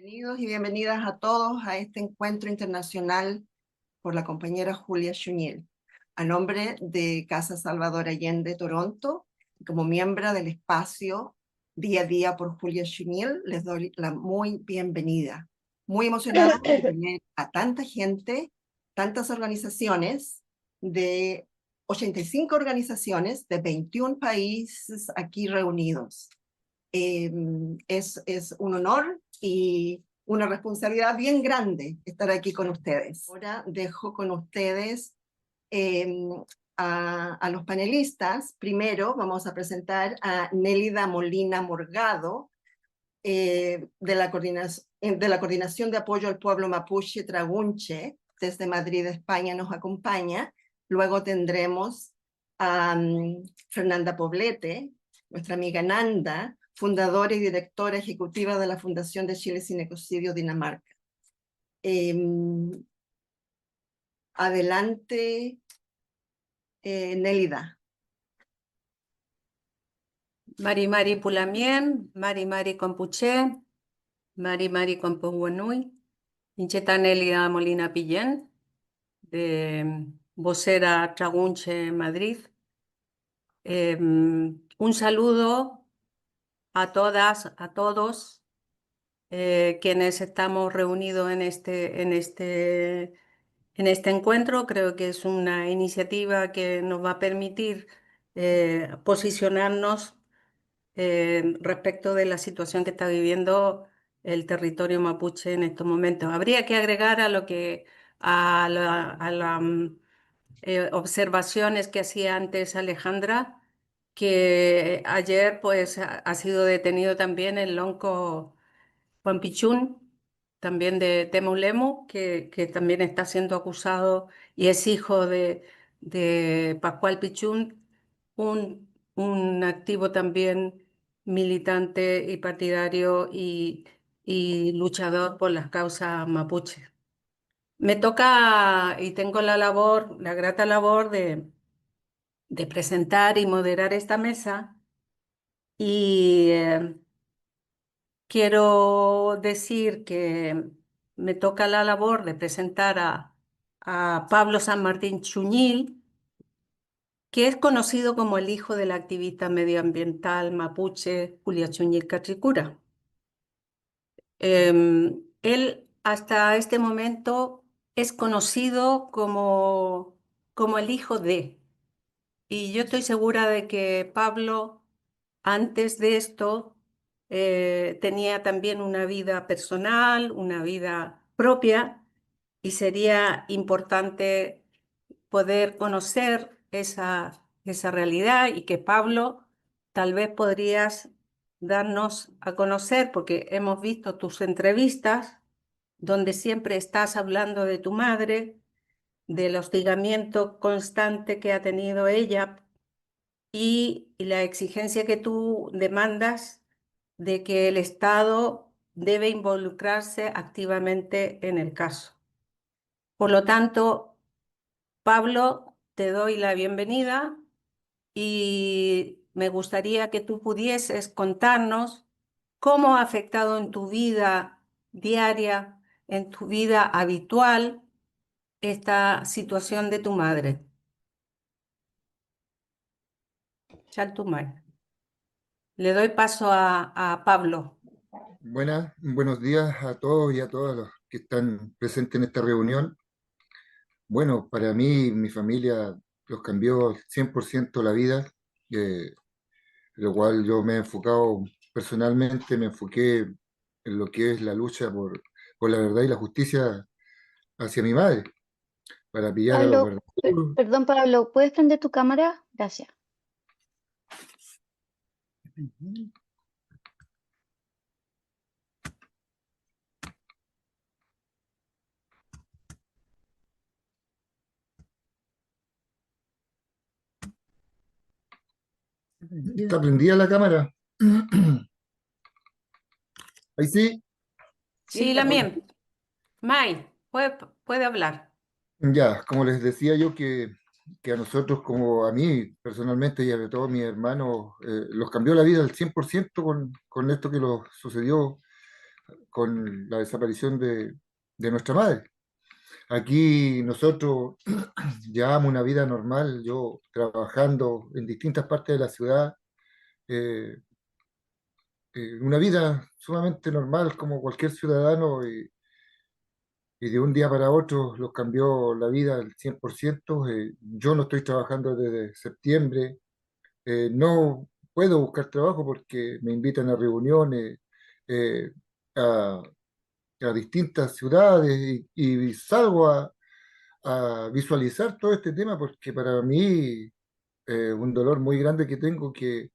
Bienvenidos y bienvenidas a todos a este encuentro internacional por la compañera Julia Chuñil. A nombre de Casa Salvador Allende Toronto, como miembro del espacio Día a Día por Julia Chuñil, les doy la muy bienvenida. Muy emocionada de tener a tanta gente, tantas organizaciones, de 85 organizaciones de 21 países aquí reunidos. Es un honor y una responsabilidad bien grande estar aquí con ustedes. Ahora dejo con ustedes eh, a los panelistas. Primero vamos a presentar a Nélida Molina Morgado, de la Coordinación de Apoyo al Pueblo Mapuche Tragunche, desde Madrid, España, nos acompaña. Luego tendremos a Fernanda Poblete, nuestra amiga Nanda, fundadora y directora ejecutiva de la Fundación de Chile Sin Ecocidio, Dinamarca. Adelante, Nélida. Mari Mari Pulamien, Mari Mari Compuche, Mari Mari Compuhuanui, Incheta Nélida Molina Pillén, de vocera Tragunche, Madrid. Un saludo a todas, a todos quienes estamos reunidos en este encuentro. Creo que es una iniciativa que nos va a permitir posicionarnos respecto de la situación que está viviendo el territorio mapuche en estos momentos. Habría que agregar a las observaciones que hacía antes Alejandra, que ayer pues ha sido detenido también el lonco Juan Pichún, también de Temulemu, que también está siendo acusado y es hijo de Pascual Pichún, un activo también militante y partidario y luchador por las causas mapuches. Me toca y tengo la grata labor de presentar y moderar esta mesa y quiero decir que me toca la labor de presentar a Pablo San Martín Chuñil, que es conocido como el hijo del activista medioambiental mapuche Julia Chuñil Catricura. Él hasta este momento es conocido como el hijo de, y yo estoy segura de que Pablo, antes de esto, tenía también una vida personal, una vida propia, y sería importante poder conocer esa realidad y que Pablo tal vez podrías darnos a conocer, porque hemos visto tus entrevistas donde siempre estás hablando de tu madre, del hostigamiento constante que ha tenido ella y la exigencia que tú demandas de que el Estado debe involucrarse activamente en el caso. Por lo tanto, Pablo, te doy la bienvenida y me gustaría que tú pudieses contarnos cómo ha afectado en tu vida diaria, en tu vida habitual, esta situación de tu madre. Chaltumay. Le doy paso a Pablo. Buenos días a todos y a todas los que están presentes en esta reunión. Bueno, para mí, mi familia los cambió 100% la vida, eh, lo cual yo me he enfocado personalmente, me enfoqué en lo que es la lucha por la verdad y la justicia hacia mi madre, para pillar a los Pablo, verdaderos. perdón, Pablo, ¿puedes prender tu cámara? Gracias. ¿Está prendida la cámara? Ahí sí. Sí, la mía. May, puede hablar. Ya, como les decía yo que a nosotros, como a mí personalmente y a todos mis hermanos, los cambió la vida al 100% con esto que nos sucedió con la desaparición de nuestra madre. Aquí nosotros llevamos una vida normal, yo trabajando en distintas partes de la ciudad, eh, una vida sumamente normal como cualquier ciudadano y de un día para otro los cambió la vida al 100%. Yo no estoy trabajando desde septiembre, no puedo buscar trabajo porque me invitan a reuniones, eh, a, a distintas ciudades y salgo a visualizar todo este tema porque para mí un dolor muy grande que tengo que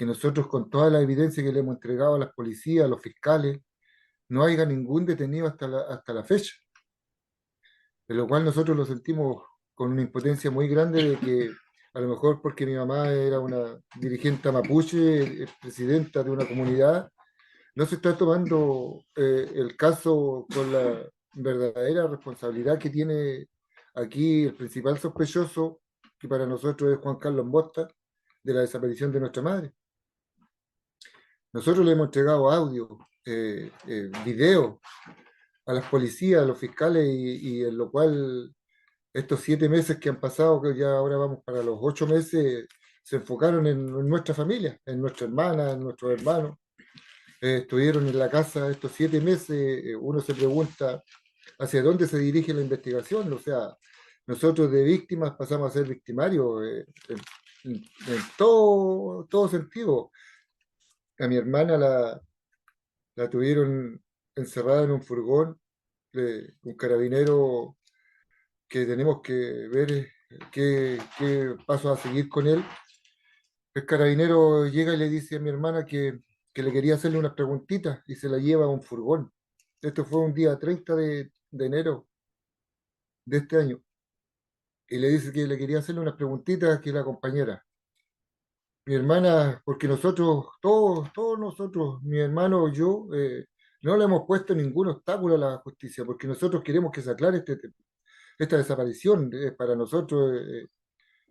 nosotros con toda la evidencia que le hemos entregado a las policías, a los fiscales, no haya ningún detenido hasta la fecha, de lo cual nosotros lo sentimos con una impotencia muy grande de que a lo mejor porque mi mamá era una dirigente mapuche, presidenta de una comunidad, no se está tomando el caso con la verdadera responsabilidad que tiene aquí el principal sospechoso, que para nosotros es Juan Carlos Bosta, de la desaparición de nuestra madre. Nosotros le hemos entregado audio, video a las policías, a los fiscales, y en lo cual estos 7 meses que han pasado, que ya ahora vamos para los 8 meses, se enfocaron en nuestra familia, en nuestra hermana, en nuestros hermanos. Estuvieron en la casa estos 7 meses, uno se pregunta hacia dónde se dirige la investigación, o sea, nosotros de víctimas pasamos a ser victimarios en todo sentido. A mi hermana la tuvieron encerrada en un furgón, un carabinero que tenemos que ver qué paso a seguir con él. El carabinero llega y le dice a mi hermana que le quería hacerle unas preguntitas y se la lleva a un furgón. Esto fue un día 30 de enero de este año. Y le dice que le quería hacerle unas preguntitas que la acompañara. Mi hermana, porque nosotros, todos nosotros, mi hermano y yo, no le hemos puesto ningún obstáculo a la justicia, porque nosotros queremos que se aclare esta desaparición. Para nosotros,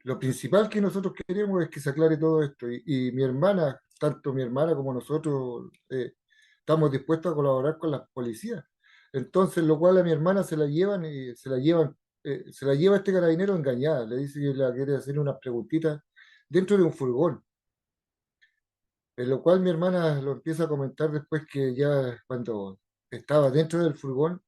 lo principal que nosotros queremos es que se aclare todo esto. Y mi hermana, tanto mi hermana como nosotros, estamos dispuestos a colaborar con las policías. Entonces, lo cual a mi hermana se la llevan y se la lleva este carabinero engañada. Le dice que le quiere hacer unas preguntitas dentro de un furgón. En lo cual mi hermana lo empieza a comentar después que ya cuando estaba dentro del furgón,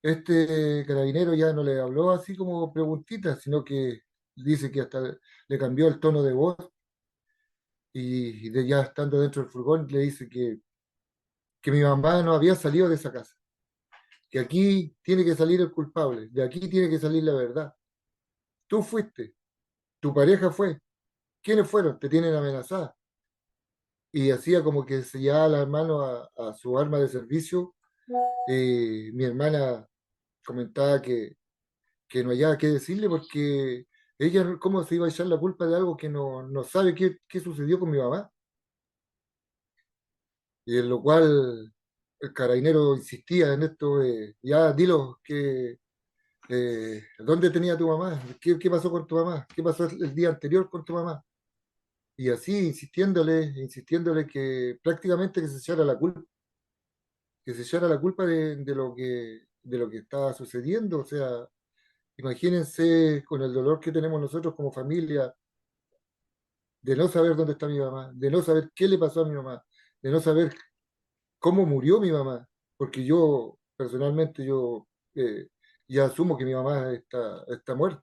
este carabinero ya no le habló así como preguntitas, sino que dice que hasta le cambió el tono de voz y ya estando dentro del furgón le dice que mi mamá no había salido de esa casa, que aquí tiene que salir el culpable, de aquí tiene que salir la verdad. Tú fuiste, tu pareja fue, ¿quiénes fueron? Te tienen amenazada. Y hacía como que se llevaba las manos a su arma de servicio. Mi hermana comentaba que no hallaba qué decirle porque ella, ¿cómo se iba a echar la culpa de algo que no sabe qué sucedió con mi mamá? Y en lo cual el carabinero insistía en esto, ya dilo, ¿dónde tenía tu mamá? ¿Qué pasó con tu mamá? ¿Qué pasó el día anterior con tu mamá? Y así insistiéndole que prácticamente que se echara la culpa, que se echara la culpa de lo que estaba sucediendo. O sea, imagínense con el dolor que tenemos nosotros como familia de no saber dónde está mi mamá, de no saber qué le pasó a mi mamá, de no saber cómo murió mi mamá, porque yo personalmente eh, ya asumo que mi mamá está muerta.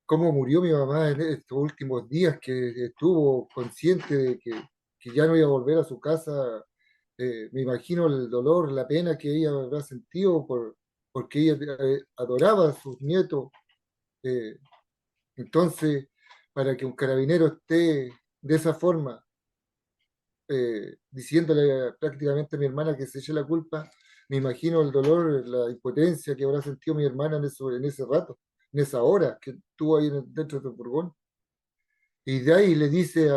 Cómo murió mi mamá en estos últimos días que estuvo consciente de que ya no iba a volver a su casa. Me imagino el dolor, la pena que ella habrá sentido porque ella adoraba a sus nietos. eh, entonces, para que un carabinero esté de esa forma, diciéndole prácticamente a mi hermana que se eche la culpa, me imagino el dolor, la impotencia que habrá sentido mi hermana en ese rato, en esa hora que estuvo ahí dentro del furgón. Y de ahí le dice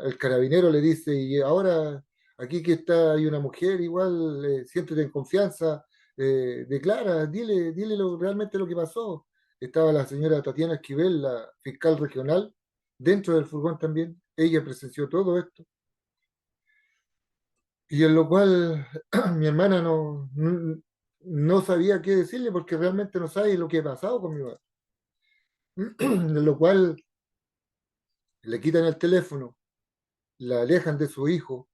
el carabinero le dice, y ahora aquí que está, hay una mujer, igual, siéntete en confianza, declara, dile realmente lo que pasó. Estaba la señora Tatiana Esquivel, la fiscal regional, dentro del furgón también. Ella presenció todo esto. Y en lo cual mi hermana no sabía qué decirle porque realmente no sabe lo que ha pasado con mi madre. En lo cual le quitan el teléfono, la alejan de su hijo,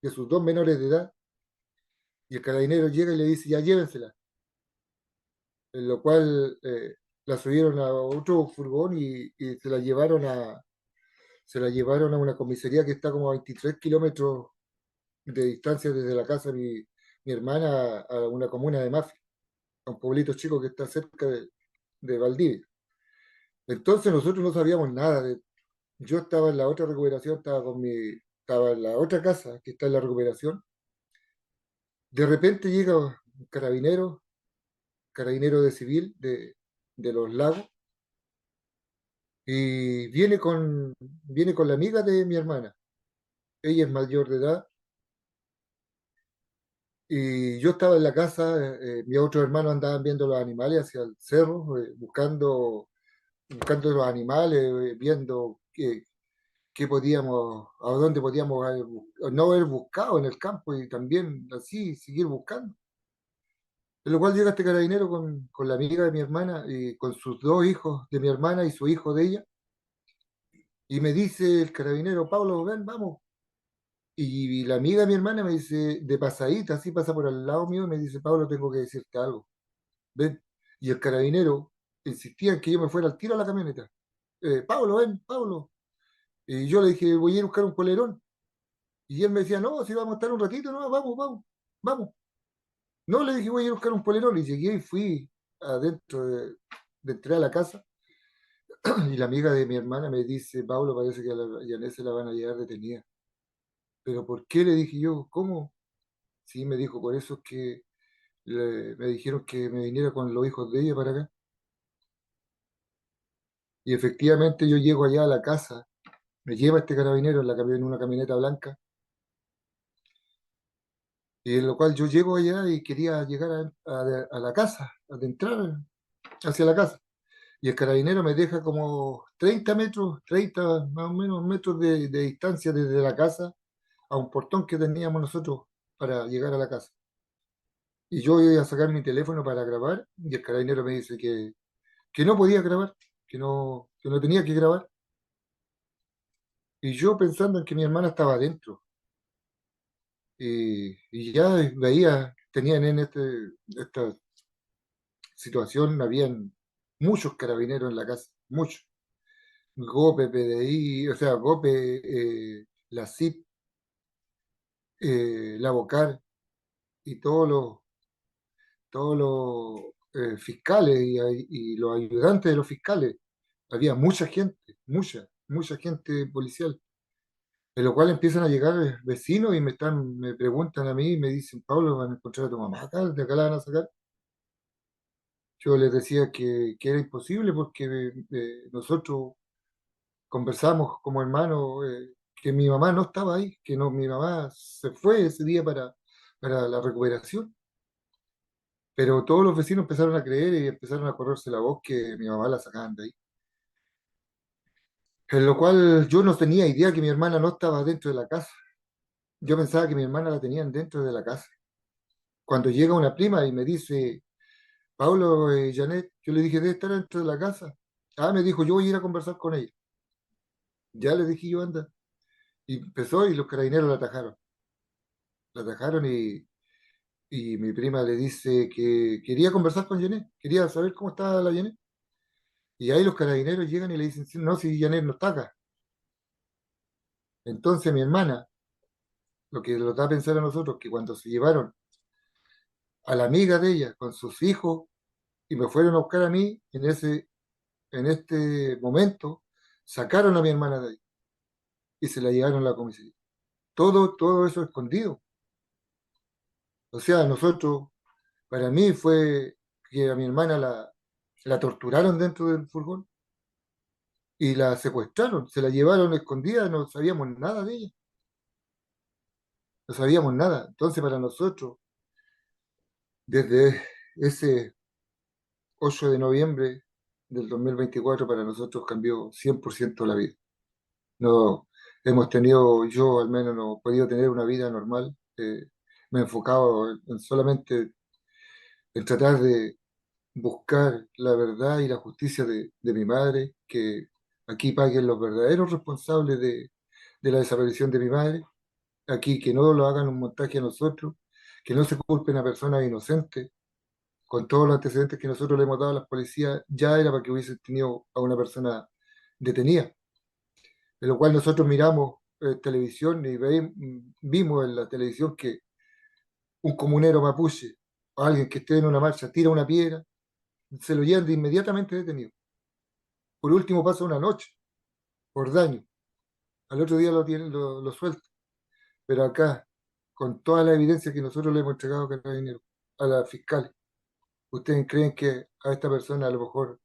de sus dos menores de edad, y el carabinero llega y le dice, ya llévensela. En lo cual la subieron a otro furgón y se la llevaron a una comisaría que está como a 23 kilómetros de distancia desde la casa de mi hermana a una comuna de Mafia, a un pueblito chico que está cerca de Valdivia. Entonces nosotros no sabíamos nada. Yo estaba en la otra recuperación, estaba en la otra casa que está en la recuperación. De repente llega un carabinero de civil de Los Lagos, y viene con la amiga de mi hermana. Ella es mayor de edad y yo estaba en la casa, mis otros hermanos andaban viendo los animales hacia el cerro, buscando los animales, viendo a dónde podíamos no haber buscado en el campo y también así seguir buscando. En lo cual llega este carabinero con la amiga de mi hermana y con sus dos hijos de mi hermana y su hijo de ella, y me dice el carabinero, Pablo, ven, vamos. Y la amiga de mi hermana me dice, de pasadita, así pasa por al lado mío, y me dice, Pablo, tengo que decirte algo. Ven. Y el carabinero insistía en que yo me fuera al tiro a la camioneta. Pablo, ven, Pablo. Y yo le dije, voy a ir a buscar un polerón. Y él me decía, no, si vamos a estar un ratito, no, vamos, vamos, vamos. No, le dije, voy a ir a buscar un polerón. Y llegué y fui adentro de entrar a la casa. Y la amiga de mi hermana me dice, Pablo, parece que a la Yané se la van a llevar detenida. ¿Pero por qué? Le dije yo, ¿cómo? Sí, me dijo, por eso es que me dijeron que me viniera con los hijos de ella para acá. Y efectivamente yo llego allá a la casa, me lleva este carabinero en una camioneta blanca, y en lo cual yo llego allá y quería llegar a la casa, a entrar hacia la casa. Y el carabinero me deja como 30 metros, 30 más o menos metros de distancia desde la casa a un portón que teníamos nosotros para llegar a la casa. Y yo iba a sacar mi teléfono para grabar y el carabinero me dice que no podía grabar, que no tenía que grabar. Y yo pensando en que mi hermana estaba adentro. Y ya veía, tenían esta situación, habían muchos carabineros en la casa, muchos. GOPE, PDI, o sea, GOPE, la CIP, la BOCAR y todos los fiscales y los ayudantes de los fiscales. Había mucha gente, mucha gente policial. En lo cual empiezan a llegar vecinos y me preguntan a mí y me dicen, Pablo, ¿van a encontrar a tu mamá acá? ¿De acá la van a sacar? Yo les decía que era imposible porque nosotros conversamos como hermanos, que mi mamá no estaba ahí, que no, mi mamá se fue ese día para la recuperación. Pero todos los vecinos empezaron a creer y empezaron a correrse la voz que mi mamá la sacaban de ahí. En lo cual yo no tenía idea que mi hermana no estaba dentro de la casa. Yo pensaba que mi hermana la tenían dentro de la casa. Cuando llega una prima y me dice, Pablo, Janet, yo le dije, debe estar dentro de la casa. Ah, me dijo, yo voy a ir a conversar con ella. Ya le dije yo, anda. Y empezó y los carabineros la atajaron. La atajaron y mi prima le dice que quería conversar con Janet, quería saber cómo estaba la Janet. Y ahí los carabineros llegan y le dicen, "Sí, no, si Janet no está acá". Entonces mi hermana, lo que nos da a pensar a nosotros, que cuando se llevaron a la amiga de ella con sus hijos y me fueron a buscar a mí, en este momento, sacaron a mi hermana de ahí y se la llevaron a la comisaría. Todo eso escondido. O sea, nosotros, para mí fue que a mi hermana la torturaron dentro del furgón y la secuestraron, se la llevaron escondida, no sabíamos nada de ella, no sabíamos nada. Entonces, para nosotros, desde ese 8 de noviembre del 2024, para nosotros cambió 100% la vida. No hemos tenido, yo al menos no he podido tener una vida normal, me he enfocado en solamente en tratar de buscar la verdad y la justicia de mi madre, que aquí paguen los verdaderos responsables de la desaparición de mi madre, aquí que no lo hagan un montaje a nosotros, que no se culpen a personas inocentes. Con todos los antecedentes que nosotros le hemos dado a las policías, ya era para que hubiesen tenido a una persona detenida. De lo cual nosotros miramos televisión y vimos en la televisión que un comunero mapuche o alguien que esté en una marcha tira una piedra, se lo llevan de inmediatamente detenido. Por último pasa una noche por daño. Al otro día lo tienen, lo sueltan. Pero acá, con toda la evidencia que nosotros le hemos entregado a Carabineros, a la fiscal, ¿ustedes creen que a esta persona a lo mejor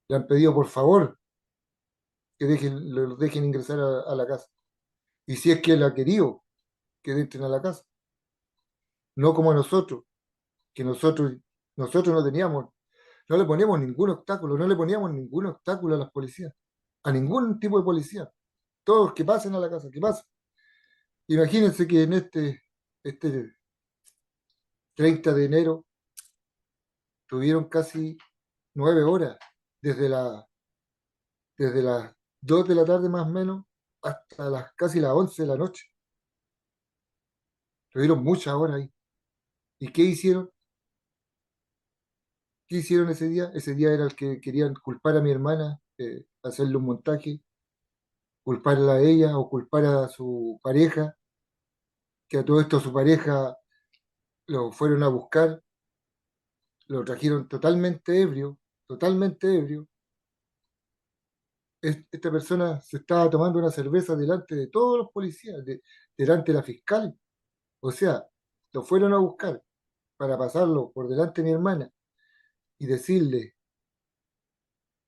le han pedido por favor que lo dejen ingresar a la casa? Y si es que él ha querido que entren a la casa, no como a nosotros, que nosotros no teníamos, no le ponemos ningún obstáculo, no le poníamos ningún obstáculo a las policías, a ningún tipo de policía. Todos que pasen a la casa, que pasen. Imagínense que en este 30 de enero tuvieron casi 9 horas, desde, la, desde las 2 de la tarde más o menos hasta casi las 11 de la noche. Tuvieron muchas horas ahí. ¿Y qué hicieron? ¿Qué hicieron ese día? Ese día era el que querían culpar a mi hermana, hacerle un montaje, culparla a ella o culpar a su pareja, que a todo esto su pareja lo fueron a buscar, lo trajeron totalmente ebrio. Esta persona se estaba tomando una cerveza delante de todos los policías, delante de la fiscal. O sea, lo fueron a buscar para pasarlo por delante de mi hermana y decirle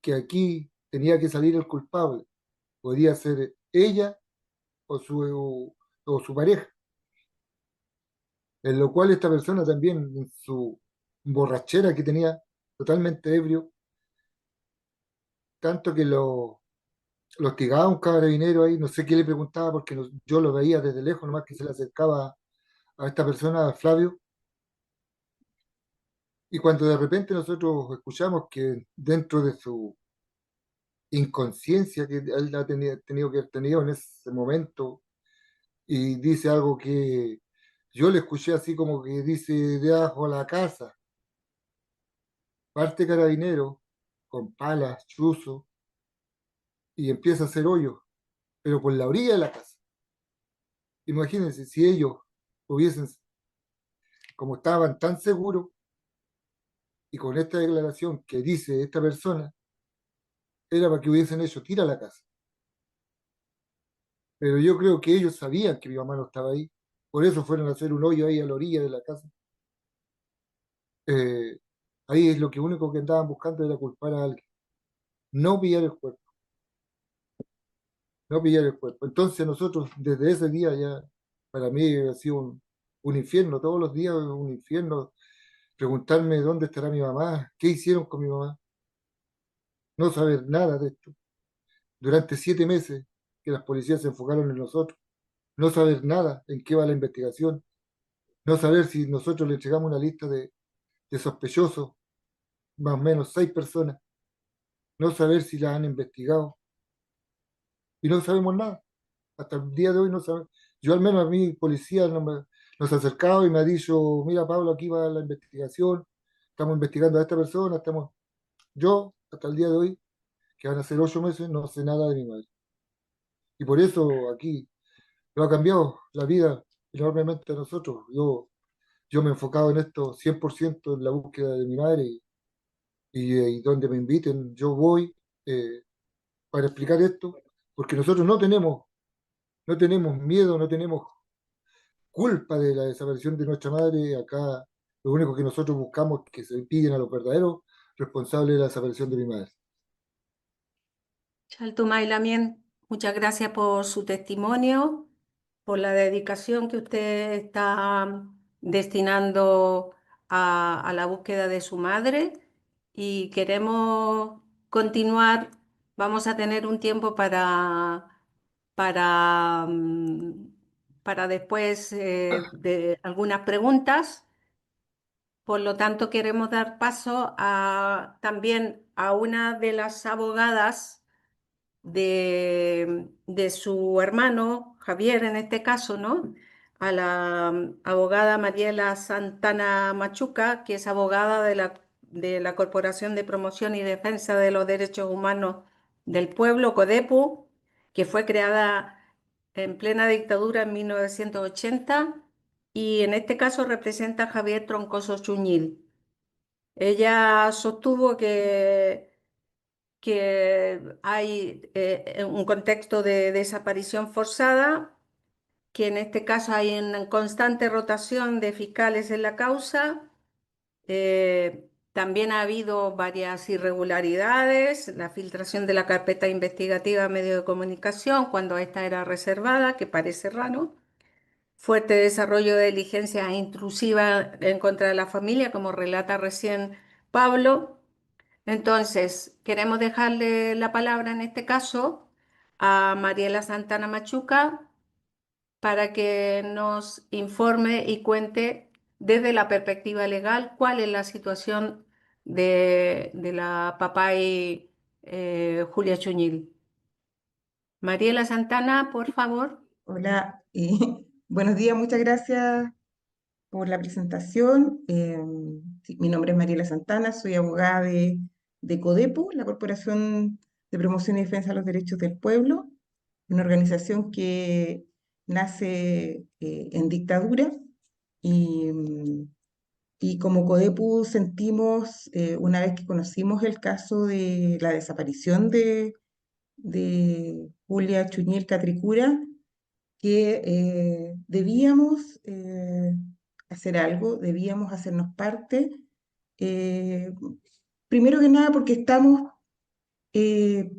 que aquí tenía que salir el culpable. Podía ser ella o su pareja. En lo cual esta persona también, en su borrachera que tenía, totalmente ebrio, tanto que lo hostigaba un carabinero ahí, no sé qué le preguntaba porque yo lo veía desde lejos, nomás que se le acercaba a esta persona, a Flavio, y cuando de repente nosotros escuchamos que dentro de su inconsciencia que él ha tenido que haber tenido en ese momento, y dice algo que yo le escuché así como que dice debajo la casa, parte carabinero con palas, chuzo, y empieza a hacer hoyos, pero por la orilla de la casa. Imagínense si ellos hubiesen, como estaban tan seguros, y con esta declaración que dice esta persona, era para que hubiesen hecho tira a la casa. Pero yo creo que ellos sabían que mi mamá no estaba ahí, por eso fueron a hacer un hoyo ahí a la orilla de la casa. Eh, Ahí es lo que único que andaban buscando era culpar a alguien, no pillar el cuerpo, no pillar el cuerpo. Entonces nosotros desde ese día ya, para mí ha sido un infierno, todos los días un infierno, preguntarme dónde estará mi mamá, qué hicieron con mi mamá, no saber nada de esto. Durante 7 meses que las policías se enfocaron en nosotros, no saber nada en qué va la investigación, no saber si nosotros le entregamos una lista de sospechosos, más o menos 6 personas, no saber si las han investigado y no sabemos nada. Hasta el día de hoy no sabemos. Yo al menos a mi policía nos ha acercado y me ha dicho, mira Pablo, aquí va la investigación, estamos investigando a esta persona, yo hasta el día de hoy, que van a ser 8 meses, no sé nada de mi madre. Y por eso aquí lo ha cambiado la vida enormemente a nosotros. Yo me he enfocado en esto 100% en la búsqueda de mi madre y donde me inviten, yo voy para explicar esto, porque nosotros no tenemos miedo, no tenemos culpa de la desaparición de nuestra madre. Acá lo único que nosotros buscamos es que se pillen a los verdaderos responsables de la desaparición de mi madre. Chaltumay Lamien, muchas gracias por su testimonio, por la dedicación que usted está destinando a la búsqueda de su madre y queremos continuar. Vamos a tener un tiempo para para después de algunas preguntas. Por lo tanto, queremos dar paso también a una de las abogadas de su hermano, Javier en este caso, ¿no? A la abogada Mariela Santana Machuca, que es abogada de la Corporación de Promoción y Defensa de los Derechos Humanos del Pueblo, CODEPU, que fue creada en plena dictadura en 1980 y en este caso representa a Javier Troncoso Chuñil. Ella sostuvo que hay un contexto de desaparición forzada, que en este caso hay una constante rotación de fiscales en la causa. También ha habido varias irregularidades, la filtración de la carpeta investigativa a medios de comunicación cuando esta era reservada, que parece raro. Fuerte desarrollo de diligencias intrusivas en contra de la familia, como relata recién Pablo. Entonces, queremos dejarle la palabra en este caso a Mariela Santana Machuca para que nos informe y cuente desde la perspectiva legal cuál es la situación de la papay Julia Chuñil. Mariela Santana, por favor. Hola, buenos días, muchas gracias por la presentación. Sí, mi nombre es Mariela Santana, soy abogada de CODEPU, la Corporación de Promoción y Defensa de los Derechos del Pueblo, una organización que nace en dictadura y, y como CODEPU sentimos, una vez que conocimos el caso de la desaparición de Julia Chuñil Catricura, que debíamos hacer algo, debíamos hacernos parte, eh, primero que nada porque estamos, eh,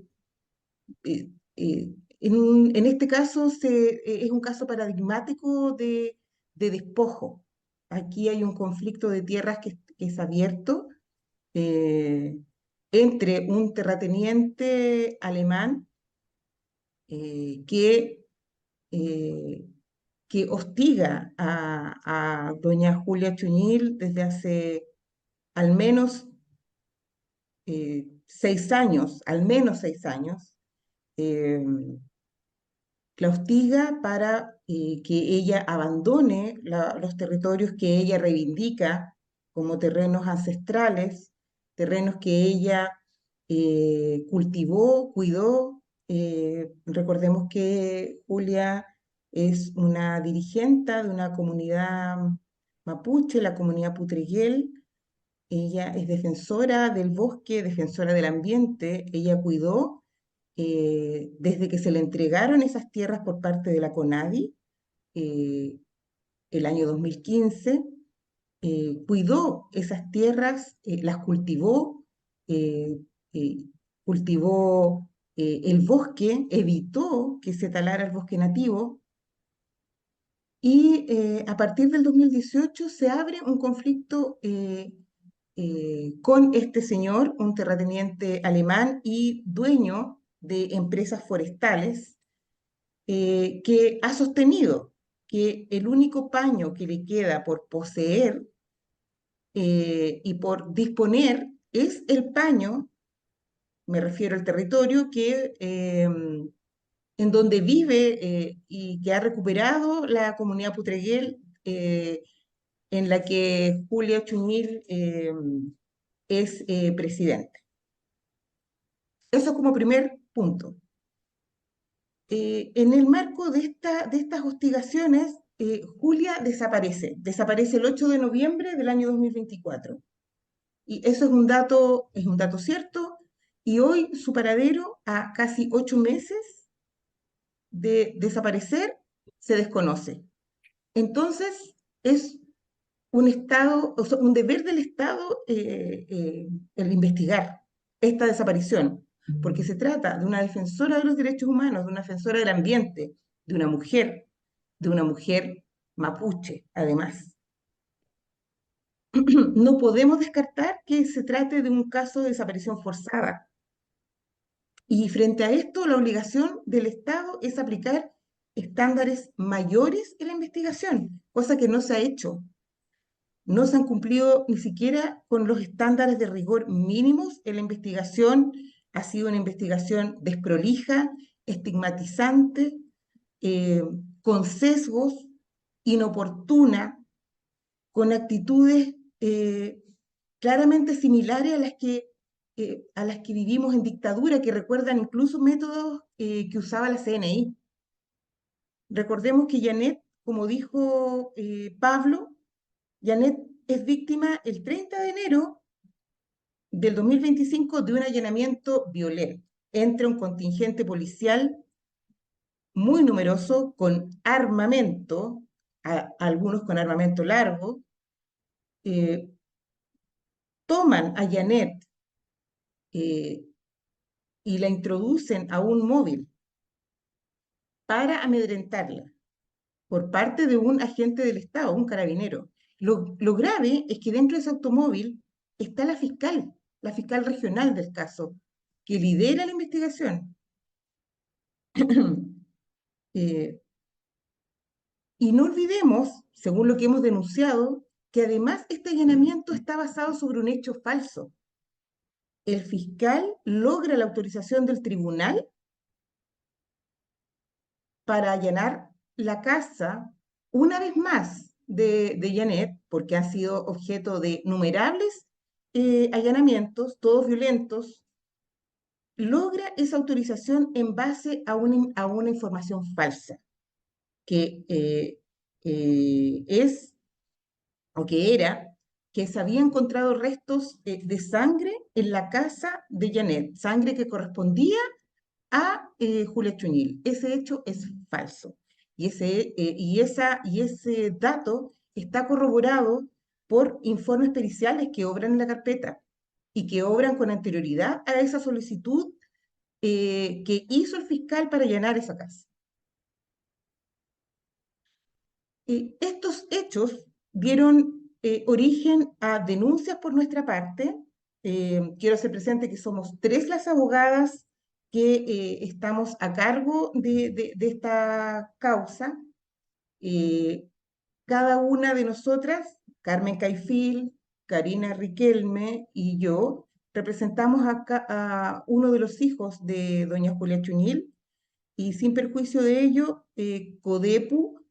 eh, en este caso es un caso paradigmático de despojo. Aquí hay un conflicto de tierras que es abierto eh, entre un terrateniente alemán eh, que hostiga a doña Julia Chuñil desde hace al menos 6 años, al menos 6 años, eh, la hostiga para que ella abandone los territorios que ella reivindica como terrenos ancestrales, terrenos que ella cultivó, cuidó. Recordemos que Julia es una dirigente de una comunidad mapuche, la comunidad Putriguel. Ella es defensora del bosque, defensora del ambiente. Ella cuidó desde que se le entregaron esas tierras por parte de la CONADI, eh, el año 2015, cuidó esas tierras, las cultivó, eh, eh, cultivó el bosque, evitó que se talara el bosque nativo, y a partir del 2018 se abre un conflicto con este señor, un terrateniente alemán y dueño de empresas forestales, que ha sostenido que el único paño que le queda por poseer y por disponer es el paño, me refiero al territorio en donde vive y que ha recuperado la comunidad Putreguel, en la que Julia Chuñil es presidente. Eso como primer punto. En el marco de estas hostigaciones, Julia desaparece el 8 de noviembre del año 2024. Y eso es un dato cierto, y hoy su paradero, a casi 8 meses de desaparecer, se desconoce. Entonces, es un Estado, o sea, un deber del Estado el investigar esta desaparición, porque se trata de una defensora de los derechos humanos, de una defensora del ambiente, de una mujer mapuche, además. No podemos descartar que se trate de un caso de desaparición forzada. Y frente a esto, la obligación del Estado es aplicar estándares mayores en la investigación, cosa que no se ha hecho. No se han cumplido ni siquiera con los estándares de rigor mínimos en la investigación. Ha sido una investigación desprolija, estigmatizante, con sesgos, inoportuna, con actitudes claramente similares a las que vivimos en dictadura, que recuerdan incluso métodos que usaba la CNI. Recordemos que Janet, como dijo Pablo, Janet es víctima el 30 de enero del 2025 de un allanamiento violento entre un contingente policial muy numeroso con armamento, algunos con armamento largo, toman a Janet y la introducen a un móvil para amedrentarla por parte de un agente del Estado, un carabinero. Lo grave es que dentro de ese automóvil está la fiscal regional del caso, que lidera la investigación. Y no olvidemos, según lo que hemos denunciado, que además este allanamiento está basado sobre un hecho falso. El fiscal logra la autorización del tribunal para allanar la casa, una vez más, de Janet, porque han sido objeto de innumerables allanamientos, todos violentos, logra esa autorización en base a una información falsa, que es, o que era, que se había encontrado restos de sangre en la casa de Janet, sangre que correspondía a Julia Chuñil. Ese hecho es falso. Y ese dato está corroborado por informes periciales que obran en la carpeta y que obran con anterioridad a esa solicitud que hizo el fiscal para allanar esa casa. Estos hechos dieron origen a denuncias por nuestra parte. Quiero hacer presente que somos 3 las abogadas que estamos a cargo de esta causa. Cada una de nosotras, Carmen Caifil, Karina Riquelme y yo, representamos a uno de los hijos de doña Julia Chuñil, y sin perjuicio de ello, CODEPU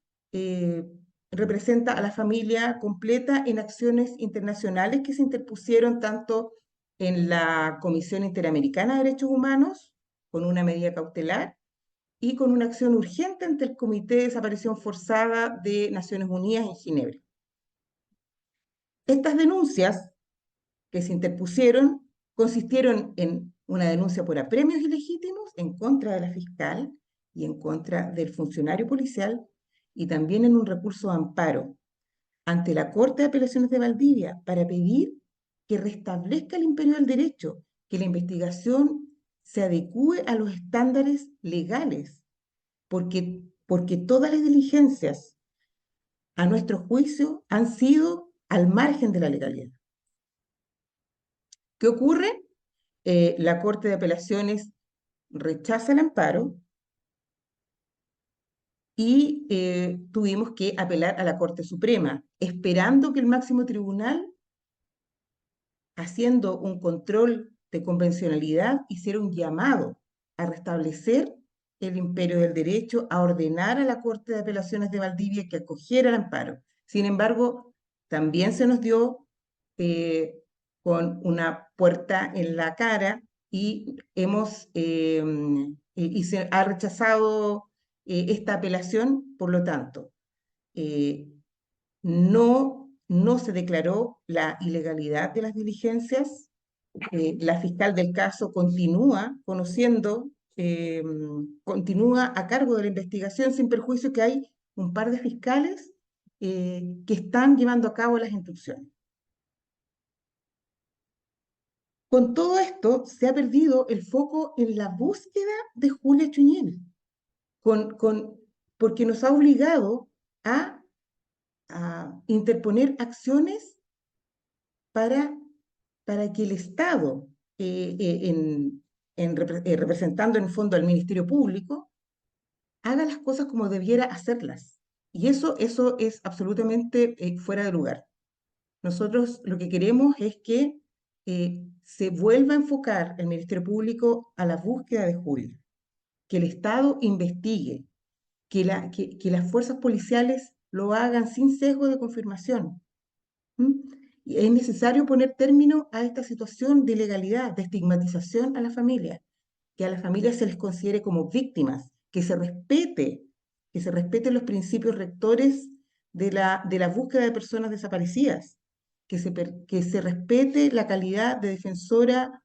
representa a la familia completa en acciones internacionales que se interpusieron tanto en la Comisión Interamericana de Derechos Humanos, con una medida cautelar, y con una acción urgente ante el Comité de Desaparición Forzada de Naciones Unidas en Ginebra. Estas denuncias que se interpusieron consistieron en una denuncia por apremios ilegítimos en contra de la fiscal y en contra del funcionario policial, y también en un recurso de amparo ante la Corte de Apelaciones de Valdivia para pedir que restablezca el imperio del derecho, que la investigación se adecúe a los estándares legales, porque todas las diligencias, a nuestro juicio, han sido al margen de la legalidad. ¿Qué ocurre? La Corte de Apelaciones rechaza el amparo y tuvimos que apelar a la Corte Suprema, esperando que el máximo tribunal, haciendo un control de convencionalidad, hiciera un llamado a restablecer el imperio del derecho, a ordenar a la Corte de Apelaciones de Valdivia que acogiera el amparo. Sin embargo, también se nos dio con una puerta en la cara y se ha rechazado esta apelación. Por lo tanto, no se declaró la ilegalidad de las diligencias. La fiscal del caso continúa conociendo, continúa a cargo de la investigación, sin perjuicio que hay un par de fiscales que están llevando a cabo las instrucciones. Con todo esto, se ha perdido el foco en la búsqueda de Julia Chuñil, porque nos ha obligado a interponer acciones para que el Estado, representando en el fondo al Ministerio Público, haga las cosas como debiera hacerlas. Y eso es absolutamente fuera de lugar. Nosotros lo que queremos es que se vuelva a enfocar el Ministerio Público a la búsqueda de Julia, que el Estado investigue, que las fuerzas policiales lo hagan sin sesgo de confirmación. ¿Mm? Y es necesario poner término a esta situación de ilegalidad, de estigmatización a la familia, que a las familias se les considere como víctimas, que se respeten los principios rectores de la búsqueda de personas desaparecidas, que se respete la calidad de defensora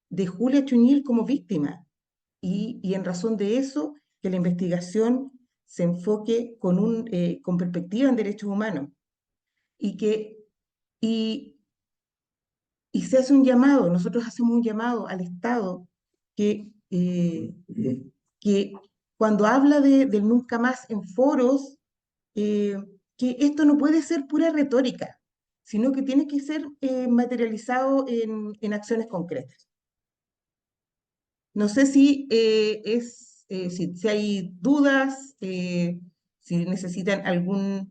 de Julia Chuñil como víctima, y en razón de eso, que la investigación se enfoque con perspectiva en derechos humanos y que y, y se hace un llamado, nosotros hacemos un llamado al Estado que cuando habla del nunca más en foros, eh, que esto no puede ser pura retórica, sino que tiene que ser materializado en acciones concretas. No sé si hay dudas, si necesitan alguna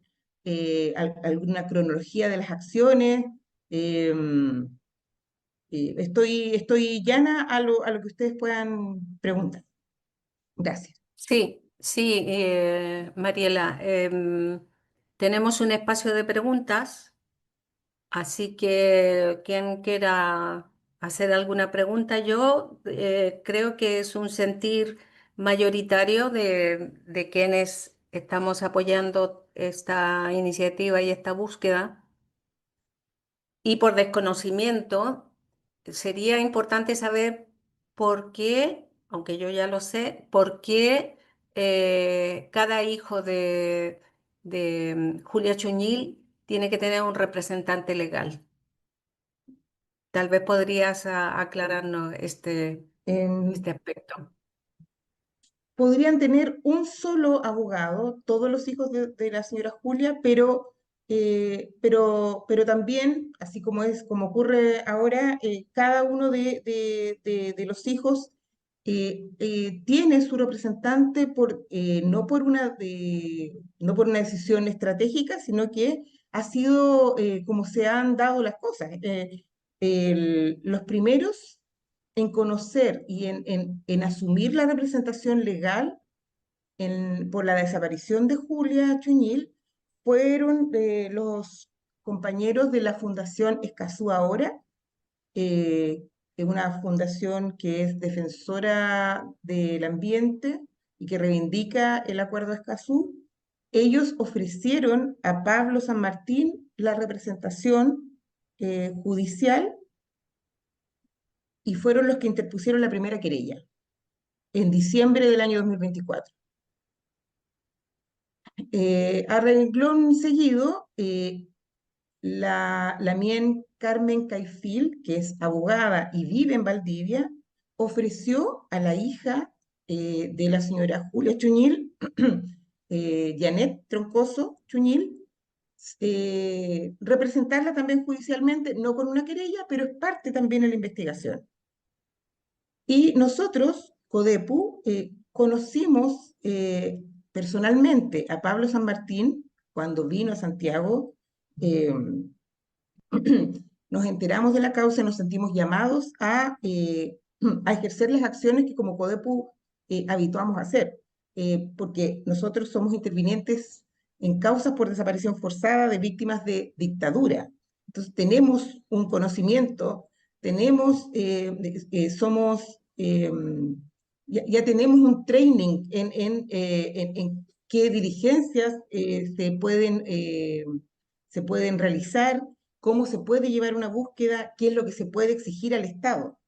cronología de las acciones. em, estoy llana a lo que ustedes puedan preguntar. Gracias. Sí, sí, Mariela, tenemos un espacio de preguntas, así que quien quiera hacer alguna pregunta, yo creo que es un sentir mayoritario de quienes estamos apoyando esta iniciativa y esta búsqueda. Y por desconocimiento, sería importante saber por qué, aunque yo ya lo sé, por qué cada hijo de Julia Chuñil tiene que tener un representante legal. Tal vez podrías aclararnos En- este aspecto. Podrían tener un solo abogado, todos los hijos de la señora Julia, pero también, así como ocurre ahora, cada uno de los hijos tiene su representante no por una decisión estratégica, sino que ha sido como se han dado las cosas. Los primeros en conocer y en asumir la representación legal por la desaparición de Julia Chuñil fueron los compañeros de la Fundación Escazú Ahora, es una fundación que es defensora del ambiente y que reivindica el Acuerdo de Escazú. Ellos ofrecieron a Pablo San Martín la representación judicial y fueron los que interpusieron la primera querella en diciembre del año 2024. A renglón seguido, la mien Carmen Caifil, que es abogada y vive en Valdivia, ofreció a la hija de la señora Julia Chuñil, Janet Troncoso Chuñil, representarla también judicialmente, no con una querella, pero es parte también de la investigación. Y nosotros, CODEPU, conocimos personalmente a Pablo San Martín cuando vino a Santiago. eh, Nos enteramos de la causa y nos sentimos llamados a ejercer las acciones que como CODEPU habituamos a hacer, porque nosotros somos intervinientes en causas por desaparición forzada de víctimas de dictadura. Entonces tenemos un conocimiento, somos, ya tenemos un training en qué diligencias se pueden realizar, cómo se puede llevar una búsqueda, qué es lo que se puede exigir al Estado.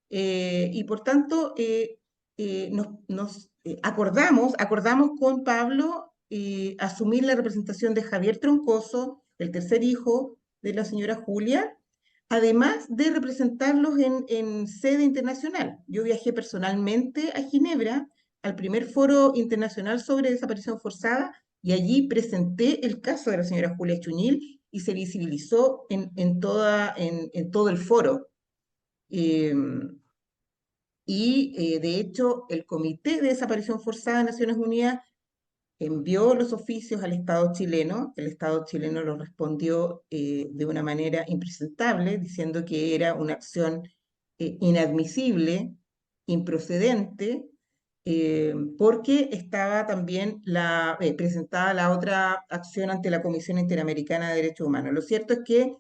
Y por tanto, acordamos con Pablo asumir la representación de Javier Troncoso, el tercer hijo de la señora Julia, además de representarlos en sede internacional. Yo viajé personalmente a Ginebra al primer foro internacional sobre desaparición forzada y allí presenté el caso de la señora Julia Chuñil y se visibilizó en todo el foro. y de hecho el Comité de Desaparición Forzada de Naciones Unidas envió los oficios al Estado chileno. El Estado chileno lo respondió de una manera impresentable, diciendo que era una acción inadmisible, improcedente, porque estaba también presentada la otra acción ante la Comisión Interamericana de Derechos Humanos. Lo cierto es que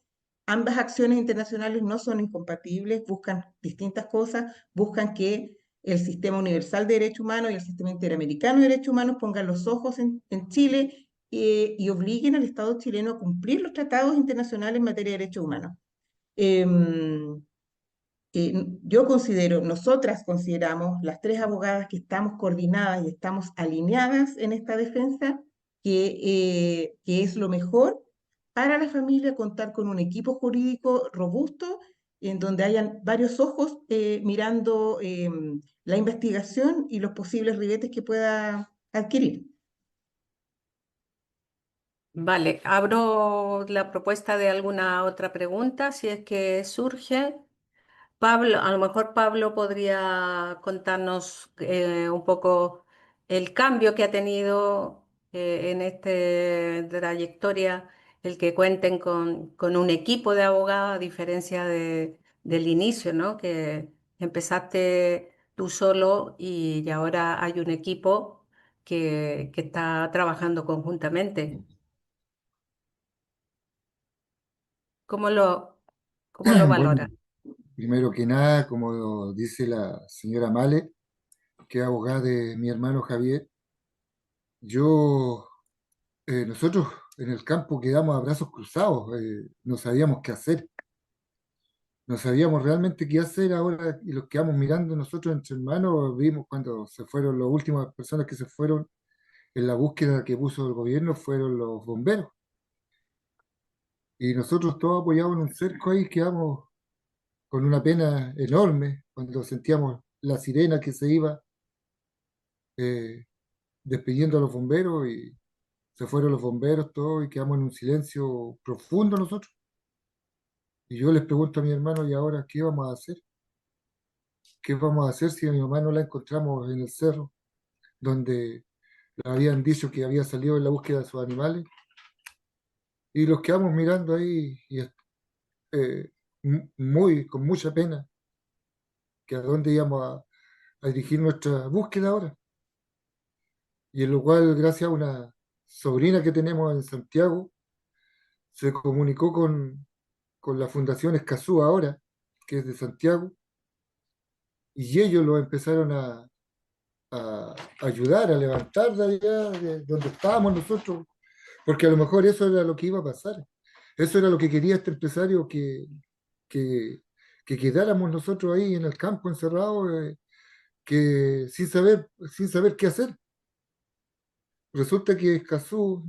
ambas acciones internacionales no son incompatibles, buscan distintas cosas, buscan que el Sistema Universal de Derechos Humanos y el Sistema Interamericano de Derechos Humanos pongan los ojos en Chile y obliguen al Estado chileno a cumplir los tratados internacionales en materia de derechos humanos. Em, yo considero, nosotras consideramos, las tres abogadas que estamos coordinadas y estamos alineadas en esta defensa, que es lo mejor para la familia contar con un equipo jurídico robusto en donde hayan varios ojos mirando la investigación y los posibles ribetes que pueda adquirir. Vale, abro la propuesta de alguna otra pregunta, si es que surge. Pablo, a lo mejor Pablo podría contarnos un poco el cambio que ha tenido en esta trayectoria, el que cuenten con un equipo de abogados, a diferencia del inicio, ¿no? Que empezaste tú solo y ahora hay un equipo que está trabajando conjuntamente. ¿Cómo cómo lo valora? Bueno, primero que nada, como dice la señora Male, que es abogada de mi hermano Javier, yo, nosotros en el campo quedamos a brazos cruzados, no sabíamos qué hacer, no sabíamos realmente qué hacer ahora y los quedamos mirando nosotros entre hermanos, vimos cuando se fueron las últimas personas que se fueron en la búsqueda que puso el gobierno, fueron los bomberos. Y nosotros todos apoyados en un cerco ahí quedamos con una pena enorme cuando sentíamos la sirena que se iba eh, despidiendo a los bomberos y se fueron los bomberos todos y quedamos en un silencio profundo nosotros. Y yo les pregunto a mi hermano, ¿y ahora qué vamos a hacer? ¿Qué vamos a hacer si a mi mamá no la encontramos en el cerro, donde le habían dicho que había salido en la búsqueda de sus animales? Y los quedamos mirando ahí y con mucha pena, que a dónde íbamos a dirigir nuestra búsqueda ahora. Y en lo cual, gracias a una sobrina que tenemos en Santiago, se comunicó con la Fundación Escazú ahora, que es de Santiago, y ellos lo empezaron a ayudar, a levantar de allá, de donde estábamos nosotros, porque a lo mejor eso era lo que iba a pasar. Eso era lo que quería este empresario, que, que quedáramos nosotros ahí en el campo encerrados, que sin saber qué hacer. Resulta que Escazú,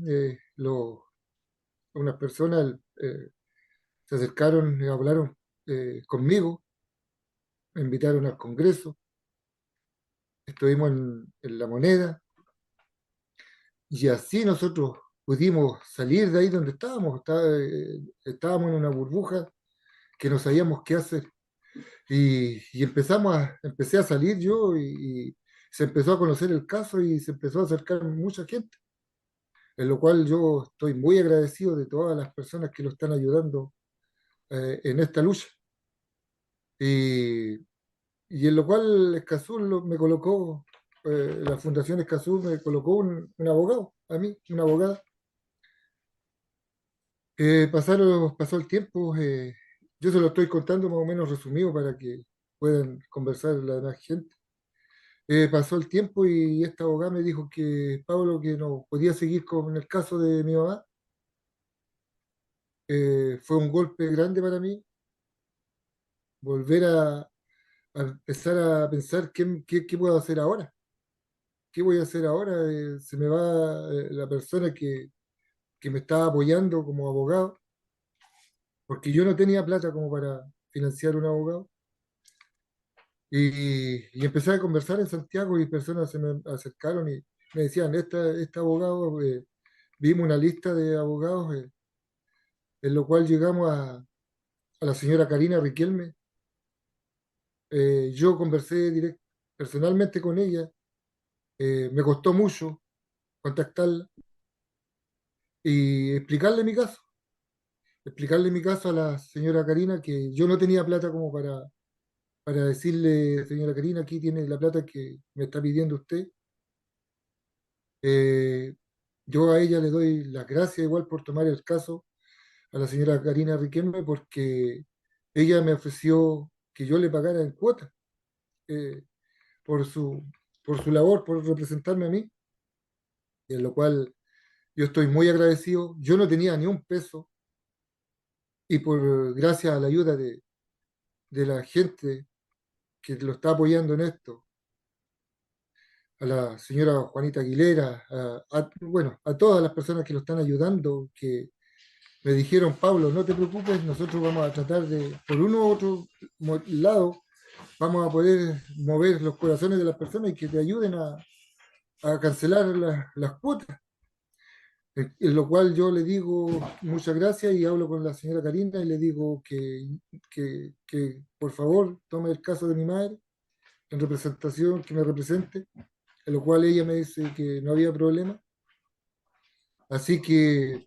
unas personas se acercaron y hablaron conmigo, me invitaron al Congreso, estuvimos en La Moneda, y así nosotros pudimos salir de ahí donde estábamos. Estábamos en una burbuja que no sabíamos qué hacer. Y empecé a salir yo y se empezó a conocer el caso y se empezó a acercar mucha gente, en lo cual yo estoy muy agradecido de todas las personas que lo están ayudando en esta lucha. Y, y en lo cual Escazú me colocó, la Fundación Escazú me colocó un abogado, a mí, una abogada. Pasó el tiempo, yo se lo estoy contando más o menos resumido para que puedan conversar la demás gente. Pasó el tiempo y esta abogada me dijo que Pablo, que no podía seguir con el caso de mi mamá. Fue un golpe grande para mí volver a empezar a pensar qué puedo hacer ahora. ¿Qué voy a hacer ahora? Se me va la persona que me estaba apoyando como abogado, porque yo no tenía plata como para financiar un abogado. Y empecé a conversar en Santiago y personas se me acercaron y me decían, este abogado, vimos una lista de abogados, en lo cual llegamos a la señora Karina Riquelme, yo conversé personalmente con ella, me costó mucho contactarla y explicarle mi caso a la señora Karina, que yo no tenía plata como para decirle, señora Karina, aquí tiene la plata que me está pidiendo usted. Eh, yo a ella le doy las gracias igual por tomar el caso a la señora Karina Riquelme, porque ella me ofreció que yo le pagara en cuotas eh, por por su labor, por representarme a mí, en lo cual yo estoy muy agradecido. Yo no tenía ni un peso y por gracias a la ayuda de la gente que lo está apoyando en esto, a la señora Juanita Aguilera, bueno, a todas las personas que lo están ayudando, que me dijeron, Pablo, no te preocupes, nosotros vamos a tratar de, por uno u otro lado, vamos a poder mover los corazones de las personas y que te ayuden a cancelar las cuotas. En lo cual yo le digo muchas gracias y hablo con la señora Karina y le digo que por favor tome el caso de mi madre en representación, que me represente, en lo cual ella me dice que no había problema. Así que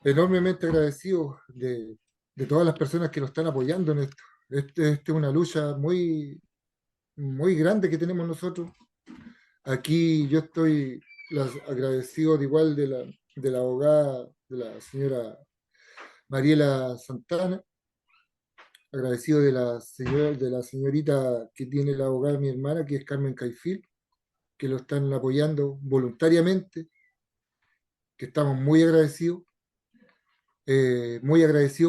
enormemente agradecido de todas las personas que lo están apoyando en esto. Este es una lucha muy grande que tenemos nosotros. Aquí yo estoy agradecido de igual de la abogada, de la señora Mariela Santana, agradecido de la señorita que tiene la abogada mi hermana, que es Carmen Caifil, que lo están apoyando voluntariamente, que estamos muy agradecidos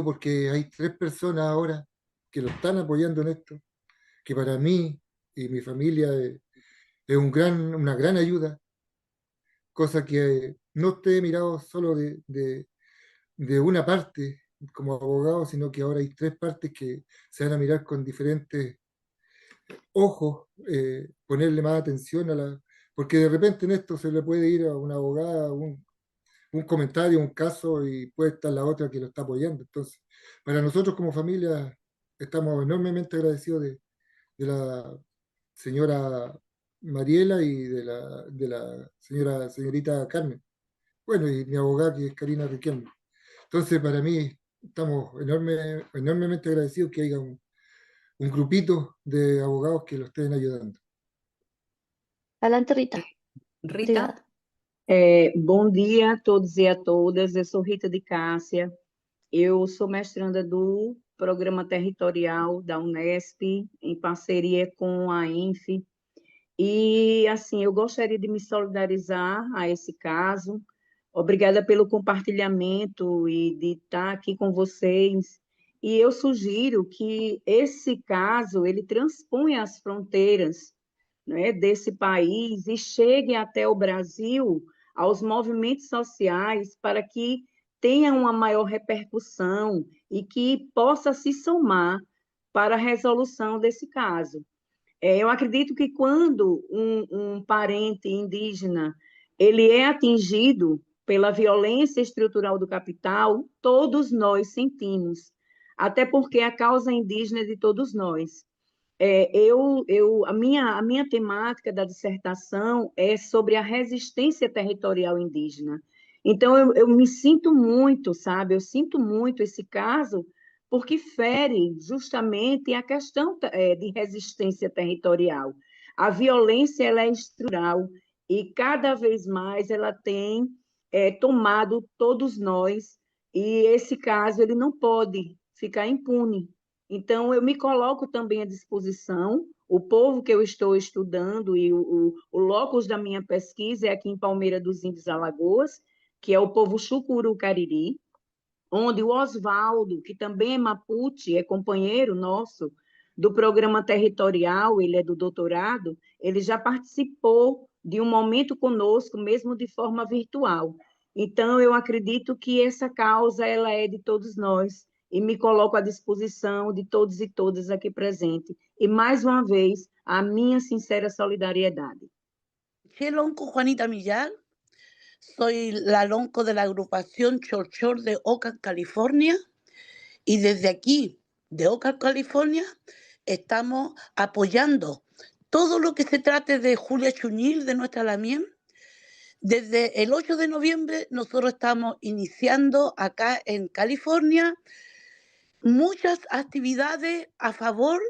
porque hay 3 personas ahora que lo están apoyando en esto, que para mí y mi familia es una gran ayuda, cosa que no esté mirado solo de una parte como abogado, sino que ahora hay 3 partes que se van a mirar con diferentes ojos, ponerle más atención porque de repente en esto se le puede ir a una abogada un comentario, un caso, y puede estar la otra que lo está apoyando. Entonces, para nosotros como familia estamos enormemente agradecidos de la señora Mariela y de la señorita Carmen. Bueno, y mi abogada que es Karina Riquelme. Entonces, para mí, estamos enormemente agradecidos que haya un grupito de abogados que lo estén ayudando. Adelante, Rita. Rita, Obrigada. Bom dia a todos e a todas. Eu sou Rita de Cássia. Eu sou mestranda do Programa Territorial da Unesp, em parceria com a ENF. E, assim, eu gostaria de me solidarizar a esse caso. Obrigada pelo compartilhamento e de estar aqui com vocês. E eu sugiro que esse caso, ele transponha as fronteiras, né, desse país e chegue até o Brasil, aos movimentos sociais, para que tenha uma maior repercussão e que possa se somar para a resolução desse caso. Eu acredito que quando um parente indígena ele é atingido pela violência estrutural do capital, todos nós sentimos, até porque a causa indígena é de todos nós. A minha temática da dissertação é sobre a resistência territorial indígena. Então, eu me sinto muito, sabe? Eu sinto muito esse caso, porque fere justamente a questão de resistência territorial. A violência ela é estrutural e cada vez mais ela tem tomado todos nós, e esse caso ele não pode ficar impune. Então, eu me coloco também à disposição. O povo que eu estou estudando e o locus da minha pesquisa é aqui em Palmeira dos Índios, Alagoas, que é o povo Chucuru-Cariri, onde o Oswaldo, que também é Mapuche, é companheiro nosso do programa territorial, ele é do doutorado, ele já participou de um momento conosco, mesmo de forma virtual. Então, eu acredito que essa causa ela é de todos nós, e me coloco à disposição de todos e todas aqui presentes. E, mais uma vez, a minha sincera solidariedade. Soy Lonco Juanita Millar, soy la Lonco de la agrupación Chorchor de Oakland, California, y desde aquí, de Oakland, California, estamos apoyando todo lo que se trate de Julia Chuñil, de nuestra Lamien. Desde el 8 de noviembre nosotros estamos iniciando acá en California muchas actividades a favor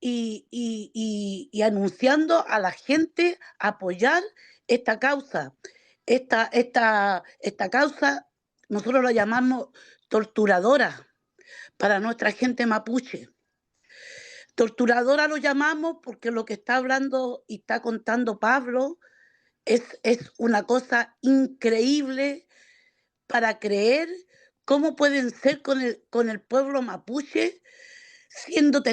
y anunciando a la gente apoyar esta causa. Esta causa nosotros la llamamos torturadora para nuestra gente mapuche. Torturadora lo llamamos porque lo que está hablando y está contando Pablo es una cosa increíble para creer cómo pueden ser con el pueblo mapuche siendo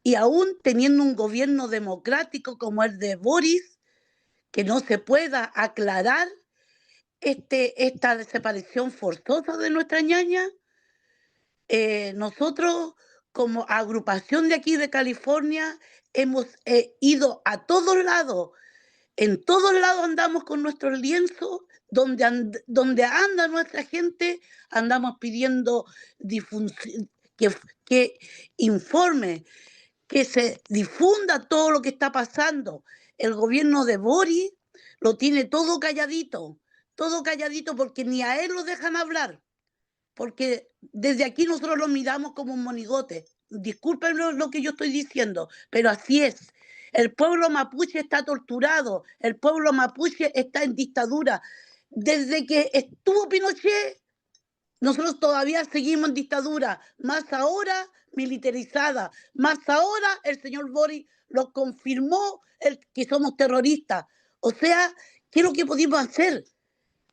y aún teniendo un gobierno democrático como el de Boris, que no se pueda aclarar esta desaparición forzosa de nuestra ñaña. Nosotros, como agrupación de aquí de California, hemos ido a todos lados. En todos lados andamos con nuestros lienzos, donde anda nuestra gente, andamos pidiendo que informe, que se difunda todo lo que está pasando. El gobierno de Boris lo tiene todo calladito porque ni a él lo dejan hablar, porque desde aquí nosotros lo miramos como un monigote. Disculpen lo que yo estoy diciendo, pero así es. El pueblo mapuche está torturado, el pueblo mapuche está en dictadura. Desde que estuvo Pinochet, nosotros todavía seguimos en dictadura, más ahora militarizada, más ahora el señor Boris lo confirmó que somos terroristas. O sea, ¿qué es lo que podemos hacer?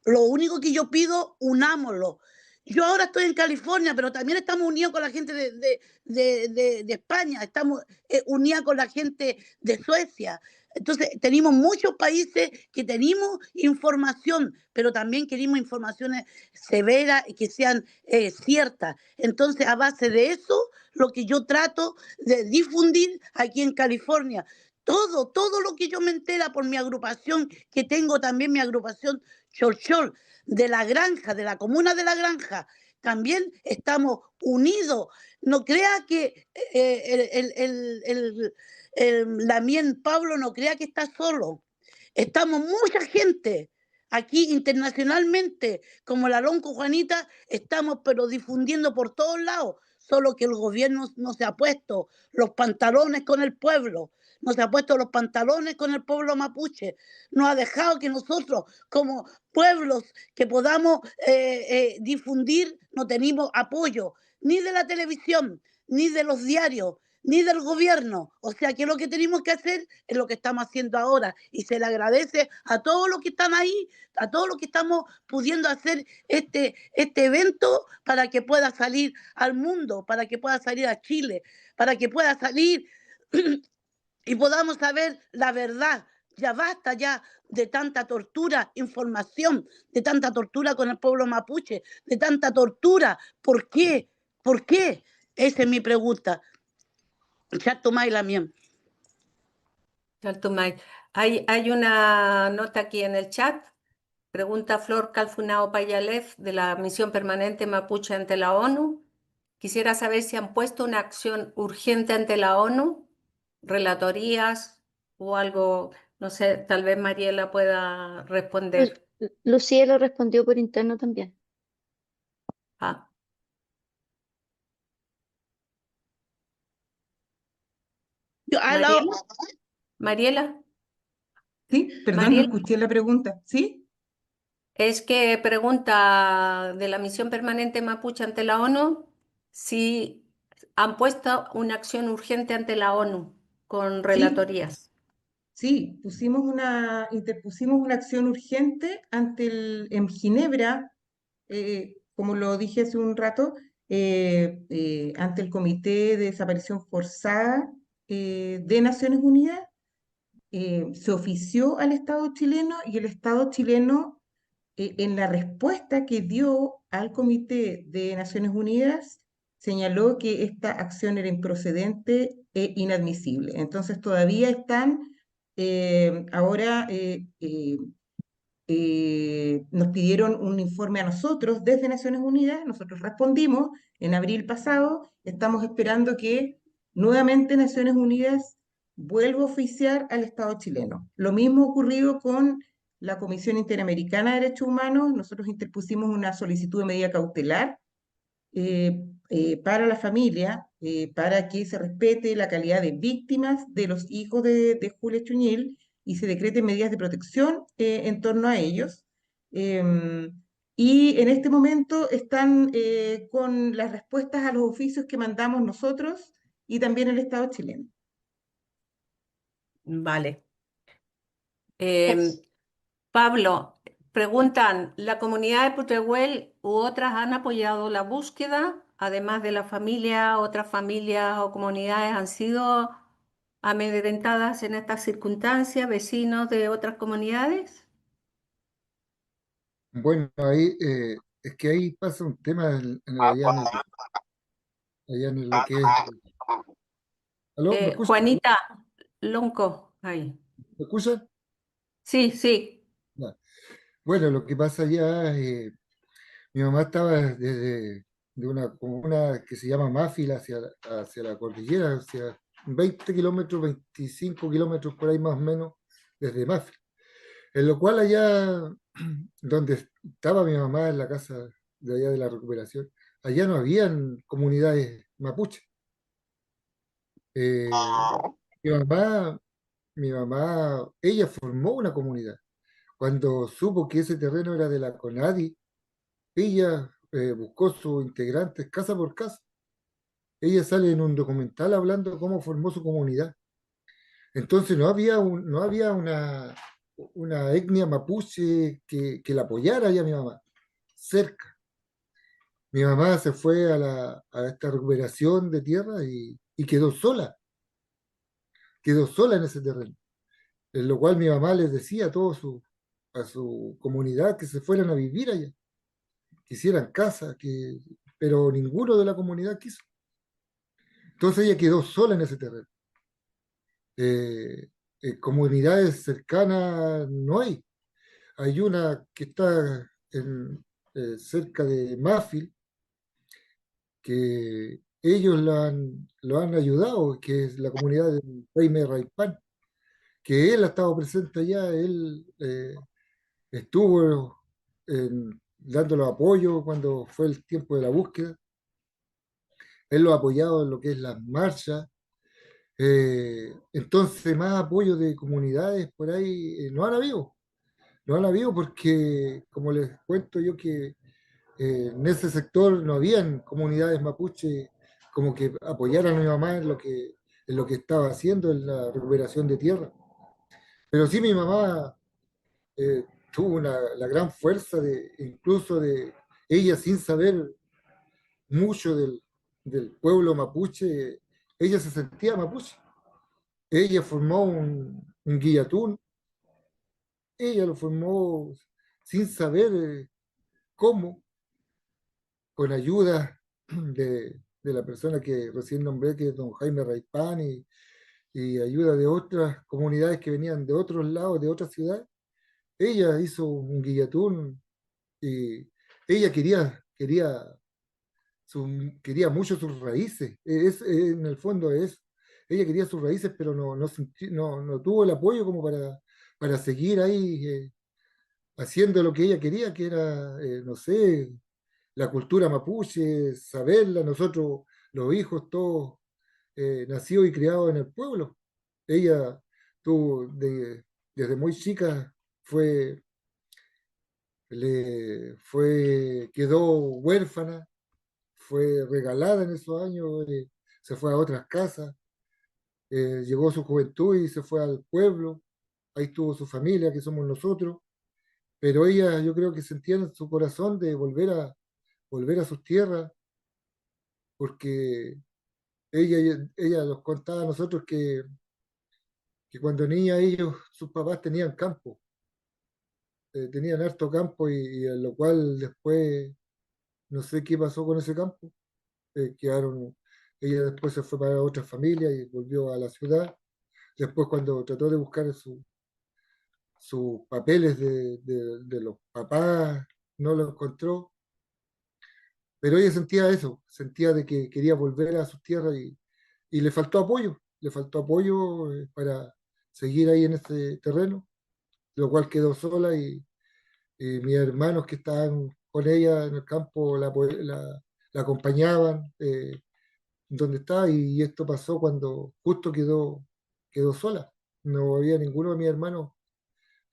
Lo único que yo pido, unámoslo. Yo ahora estoy en California, pero también estamos unidos con la gente de España, estamos unidos con la gente de Suecia. Entonces, tenemos muchos países que tenemos información, pero también queremos informaciones severas y que sean ciertas. Entonces, a base de eso, lo que yo trato de difundir aquí en California, todo lo que yo me entera por mi agrupación, que tengo también mi agrupación Chorchol, de la granja, de la comuna de la granja, también estamos unidos. No crea que Lamien Pablo no crea que está solo. Estamos mucha gente aquí internacionalmente, como la Lonco Juanita, estamos pero difundiendo por todos lados, solo que el gobierno no se ha puesto los pantalones con el pueblo, no se ha puesto los pantalones con el pueblo mapuche, no ha dejado que nosotros como pueblos que podamos difundir, no tenemos apoyo ni de la televisión, ni de los diarios, ni del gobierno. O sea que lo que tenemos que hacer es lo que estamos haciendo ahora, y se le agradece a todos los que están ahí, a todos los que estamos pudiendo hacer este evento para que pueda salir al mundo, para que pueda salir a Chile, para que pueda salir y podamos saber la verdad. Ya basta ya de tanta tortura, información, de tanta tortura con el pueblo mapuche, de tanta tortura. ¿Por qué? ¿Por qué? Esa es mi pregunta. Chatumay Lamien. Chaltumay. Hay una nota aquí en el chat. Pregunta Flor Calfunao Payalev de la Misión Permanente Mapuche ante la ONU. Quisiera saber si han puesto una acción urgente ante la ONU, relatorías o algo, no sé, tal vez Mariela pueda responder. Lucía lo respondió por interno también. Ah. Mariela. Mariela. Sí, perdón, Mariela. no escuché la pregunta. ¿Sí? Es que pregunta de la Misión Permanente Mapuche ante la ONU si han puesto una acción urgente ante la ONU con relatorías. Sí, interpusimos una acción urgente en Ginebra, como lo dije hace un rato, ante el Comité de Desaparición Forzada de Naciones Unidas. Se ofició al Estado chileno, y el Estado chileno, en la respuesta que dio al Comité de Naciones Unidas, señaló que esta acción era improcedente e inadmisible. Entonces todavía están ahora nos pidieron un informe a nosotros desde Naciones Unidas, nosotros respondimos en abril pasado, estamos esperando que nuevamente Naciones Unidas vuelve a oficiar al Estado chileno. Lo mismo ha ocurrido con la Comisión Interamericana de Derechos Humanos. Nosotros interpusimos una solicitud de medida cautelar para la familia, para que se respete la calidad de víctimas de los hijos de Julia Chuñil y se decreten medidas de protección en torno a ellos. Y en este momento están con las respuestas a los oficios que mandamos nosotros y también el Estado chileno. Vale. Pablo, preguntan, ¿la comunidad de Putehuel u otras han apoyado la búsqueda? Además de la familia, otras familias o comunidades han sido amedrentadas en estas circunstancias, vecinos de otras comunidades. Bueno, ahí es que ahí pasa un tema allá en lo que es. ¿Aló? ¿Me escuchan? Juanita Lonco, ahí. ¿Me escuchan? Sí, sí. Ya. Bueno, lo que pasa allá, mi mamá estaba de una comuna que se llama Máfil hacia la cordillera, hacia 20 kilómetros, 25 kilómetros por ahí más o menos, desde Máfil. En lo cual allá donde estaba mi mamá en la casa de allá de la recuperación, allá no habían comunidades mapuche. Eh, mi mamá, ella formó una comunidad. Cuando supo que ese terreno era de la CONADI, ella buscó sus integrantes casa por casa. Ella sale en un documental hablando cómo formó su comunidad. Entonces no había una etnia mapuche que la apoyara ya a mi mamá, cerca. Mi mamá se fue a esta recuperación de tierra y quedó sola en ese terreno. En lo cual mi mamá les decía a su comunidad que se fueran a vivir allá, que hicieran casa, pero ninguno de la comunidad quiso. Entonces ella quedó sola en ese terreno. Eh, Comunidades cercanas no hay. Hay una que está cerca de Máfil, que ellos lo han ayudado, que es la comunidad de Jaime Raipán, que él ha estado presente allá, él estuvo dándole apoyo cuando fue el tiempo de la búsqueda, él lo ha apoyado en lo que es las marchas. Entonces, más apoyo de comunidades por ahí no han habido porque, como les cuento yo, que en ese sector no habían comunidades mapuche como que apoyaran a mi mamá en lo que estaba haciendo en la recuperación de tierra. Pero sí mi mamá tuvo la gran fuerza incluso de ella sin saber mucho del pueblo mapuche, ella se sentía mapuche. Ella formó un guillatún, ella lo formó sin saber cómo, con ayuda de la persona que recién nombré, que es don Jaime Raipán, y ayuda de otras comunidades que venían de otros lados, de otras ciudades. Ella hizo un guillatún y ella quería mucho sus raíces. En el fondo es, ella quería sus raíces, pero no tuvo el apoyo como para seguir ahí haciendo lo que ella quería, que era, no sé, la cultura mapuche, saberla, nosotros, los hijos, todos nacidos y criados en el pueblo. Ella tuvo, desde muy chica, quedó huérfana, fue regalada en esos años, se fue a otras casas, llegó su juventud y se fue al pueblo, ahí tuvo su familia, que somos nosotros, pero ella yo creo que sentía en su corazón de volver a sus tierras, porque ella nos contaba a nosotros que cuando niña sus papás tenían campo, tenían harto campo y en lo cual después no sé qué pasó con ese campo, quedaron, ella después se fue para otra familia y volvió a la ciudad, después cuando trató de buscar sus papeles de los papás, no lo encontró, pero ella sentía eso, sentía de que quería volver a sus tierras y le faltó apoyo para seguir ahí en ese terreno, lo cual quedó sola y mis hermanos que estaban con ella en el campo la acompañaban donde estaba y esto pasó cuando justo quedó sola. No había ninguno de mis hermanos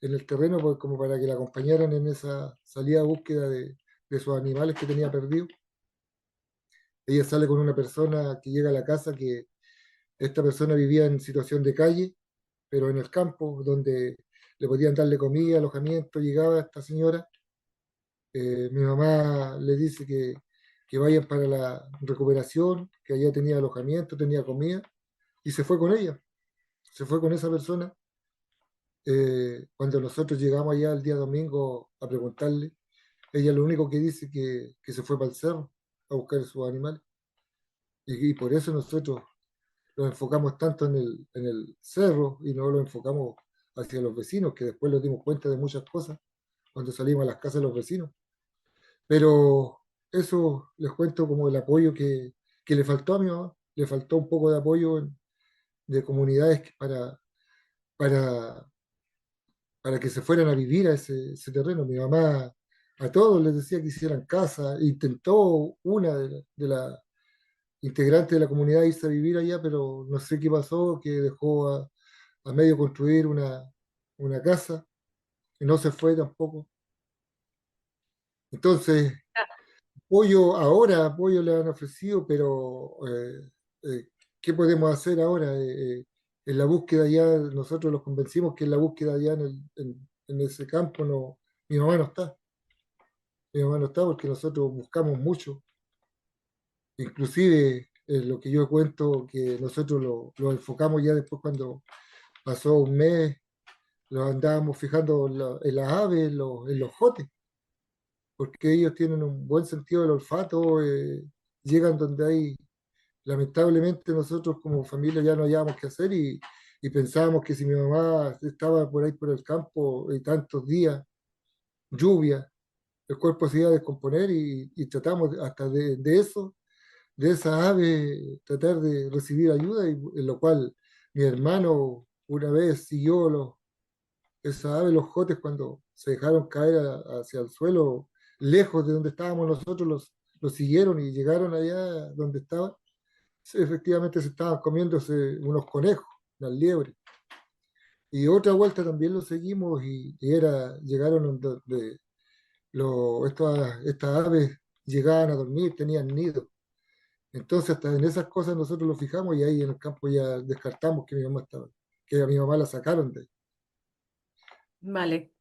en el terreno como para que la acompañaran en esa salida a búsqueda de sus animales que tenía perdidos. Ella sale con una persona que llega a la casa que esta persona vivía en situación de calle, pero en el campo, donde le podían darle comida, alojamiento, llegaba esta señora. Mi mamá le dice que vayan para la recuperación, que allá tenía alojamiento, tenía comida, y se fue con ella, se fue con esa persona. Cuando nosotros llegamos allá el día domingo a preguntarle, ella lo único que dice que se fue para el cerro a buscar sus animales. Y por eso nosotros nos enfocamos tanto en el cerro y no lo enfocamos hacia los vecinos, que después nos dimos cuenta de muchas cosas cuando salimos a las casas de los vecinos. Pero eso les cuento como el apoyo que le faltó a mi mamá, le faltó un poco de apoyo de comunidades para, para que se fueran a vivir a ese terreno. Mi mamá a todos les decía que hicieran casa, intentó una de las integrantes de la comunidad irse a vivir allá, pero no sé qué pasó, que dejó a medio construir una casa y no se fue tampoco. Entonces, apoyo le han ofrecido, pero ¿qué podemos hacer ahora? En la búsqueda ya, nosotros los convencimos que en la búsqueda ya en ese campo mi mamá no está. Mi mamá no está porque nosotros buscamos mucho. Inclusive, lo que yo cuento, que nosotros lo enfocamos ya después cuando pasó un mes, lo andábamos fijando en las aves, en los jotes, porque ellos tienen un buen sentido del olfato, llegan donde hay. Lamentablemente nosotros como familia ya no hallábamos qué hacer y pensábamos que si mi mamá estaba por ahí por el campo y tantos días, lluvia, el cuerpo se iba a descomponer y tratamos hasta de eso, de esas aves, tratar de recibir ayuda, en lo cual mi hermano una vez siguió esas aves, los jotes, cuando se dejaron caer hacia el suelo, lejos de donde estábamos nosotros, los siguieron y llegaron allá donde estaban. Sí, efectivamente se estaban comiéndose unos conejos, las liebres. Y otra vuelta también lo seguimos llegaron donde estas aves llegaban a dormir, tenían nido. Entonces hasta en esas cosas nosotros lo fijamos y ahí en el campo ya descartamos que mi mamá estaba, que a mi mamá la sacaron de ahí. Vale.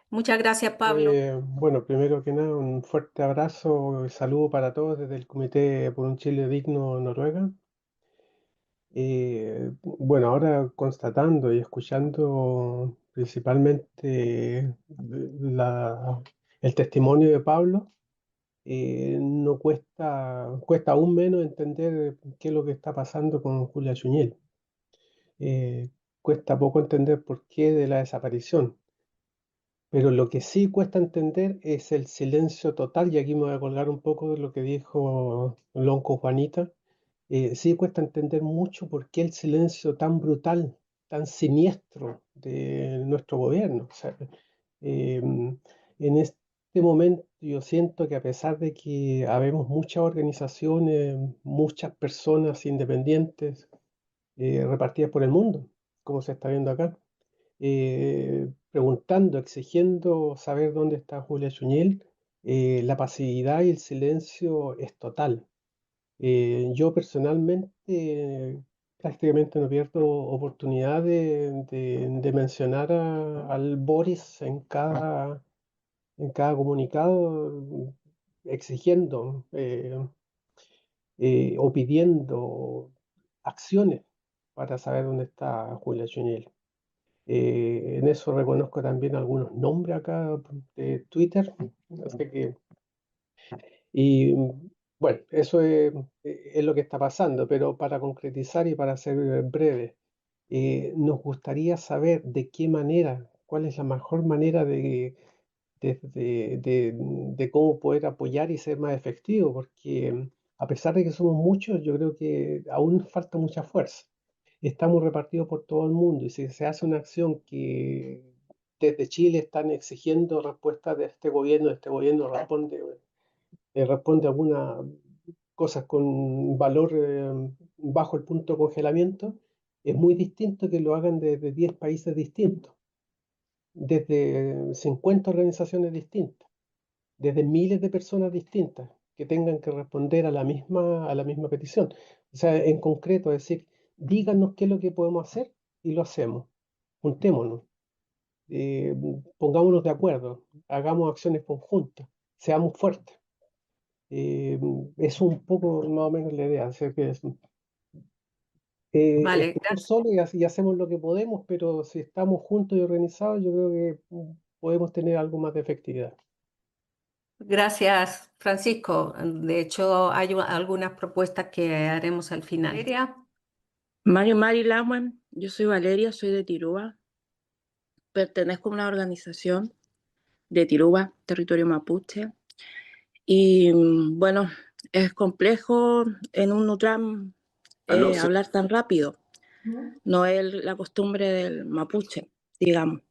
Muchas gracias, Pablo. Bueno, primero que nada, un fuerte abrazo y saludo para todos desde el Comité por un Chile Digno Noruega. Bueno, ahora constatando y escuchando principalmente el testimonio de Pablo, no cuesta aún menos entender qué es lo que está pasando con Julia Chuñel. Cuesta poco entender por qué de la desaparición. Pero lo que sí cuesta entender es el silencio total, y aquí me voy a colgar un poco de lo que dijo Lonco Juanita. Sí cuesta entender mucho por qué el silencio tan brutal, tan siniestro de nuestro gobierno. O sea, en este momento yo siento que a pesar de que habemos muchas organizaciones, muchas personas independientes repartidas por el mundo, como se está viendo acá, preguntando, exigiendo saber dónde está Julia Chuñel, la pasividad y el silencio es total. Yo personalmente prácticamente no pierdo oportunidad de mencionar al Boris en cada comunicado, exigiendo o pidiendo acciones para saber dónde está Julia Chuñel. En eso reconozco también algunos nombres acá de Twitter. Así que, y bueno, eso es lo que está pasando, pero para concretizar y para ser breve, nos gustaría saber de qué manera, cuál es la mejor manera de cómo poder apoyar y ser más efectivo, porque A pesar de que somos muchos, yo creo que aún falta mucha fuerza. Estamos repartidos por todo el mundo y si se hace una acción que desde Chile están exigiendo respuestas de este gobierno responde a algunas cosas con valor bajo el punto de congelamiento, es muy distinto que lo hagan desde 10 países distintos, desde 50 organizaciones distintas, desde miles de personas distintas que tengan que responder a la misma petición. O sea, en concreto, es decir, díganos qué es lo que podemos hacer y lo hacemos. Juntémonos, eh, pongámonos de acuerdo, hagamos acciones conjuntas, seamos fuertes. Es un poco más o menos la idea. O sea, que Vale, estamos solos y hacemos lo que podemos, pero si estamos juntos y organizados, yo creo que podemos tener algo más de efectividad. gracias, Francisco. De hecho, hay algunas propuestas que haremos al final. Valeria. Mari Laman, yo soy Valeria, soy de Tirúa, pertenezco a una organización de Tirúa, territorio mapuche, y bueno, es complejo en un Nutram hablar tan rápido, no es la costumbre del mapuche, digamos.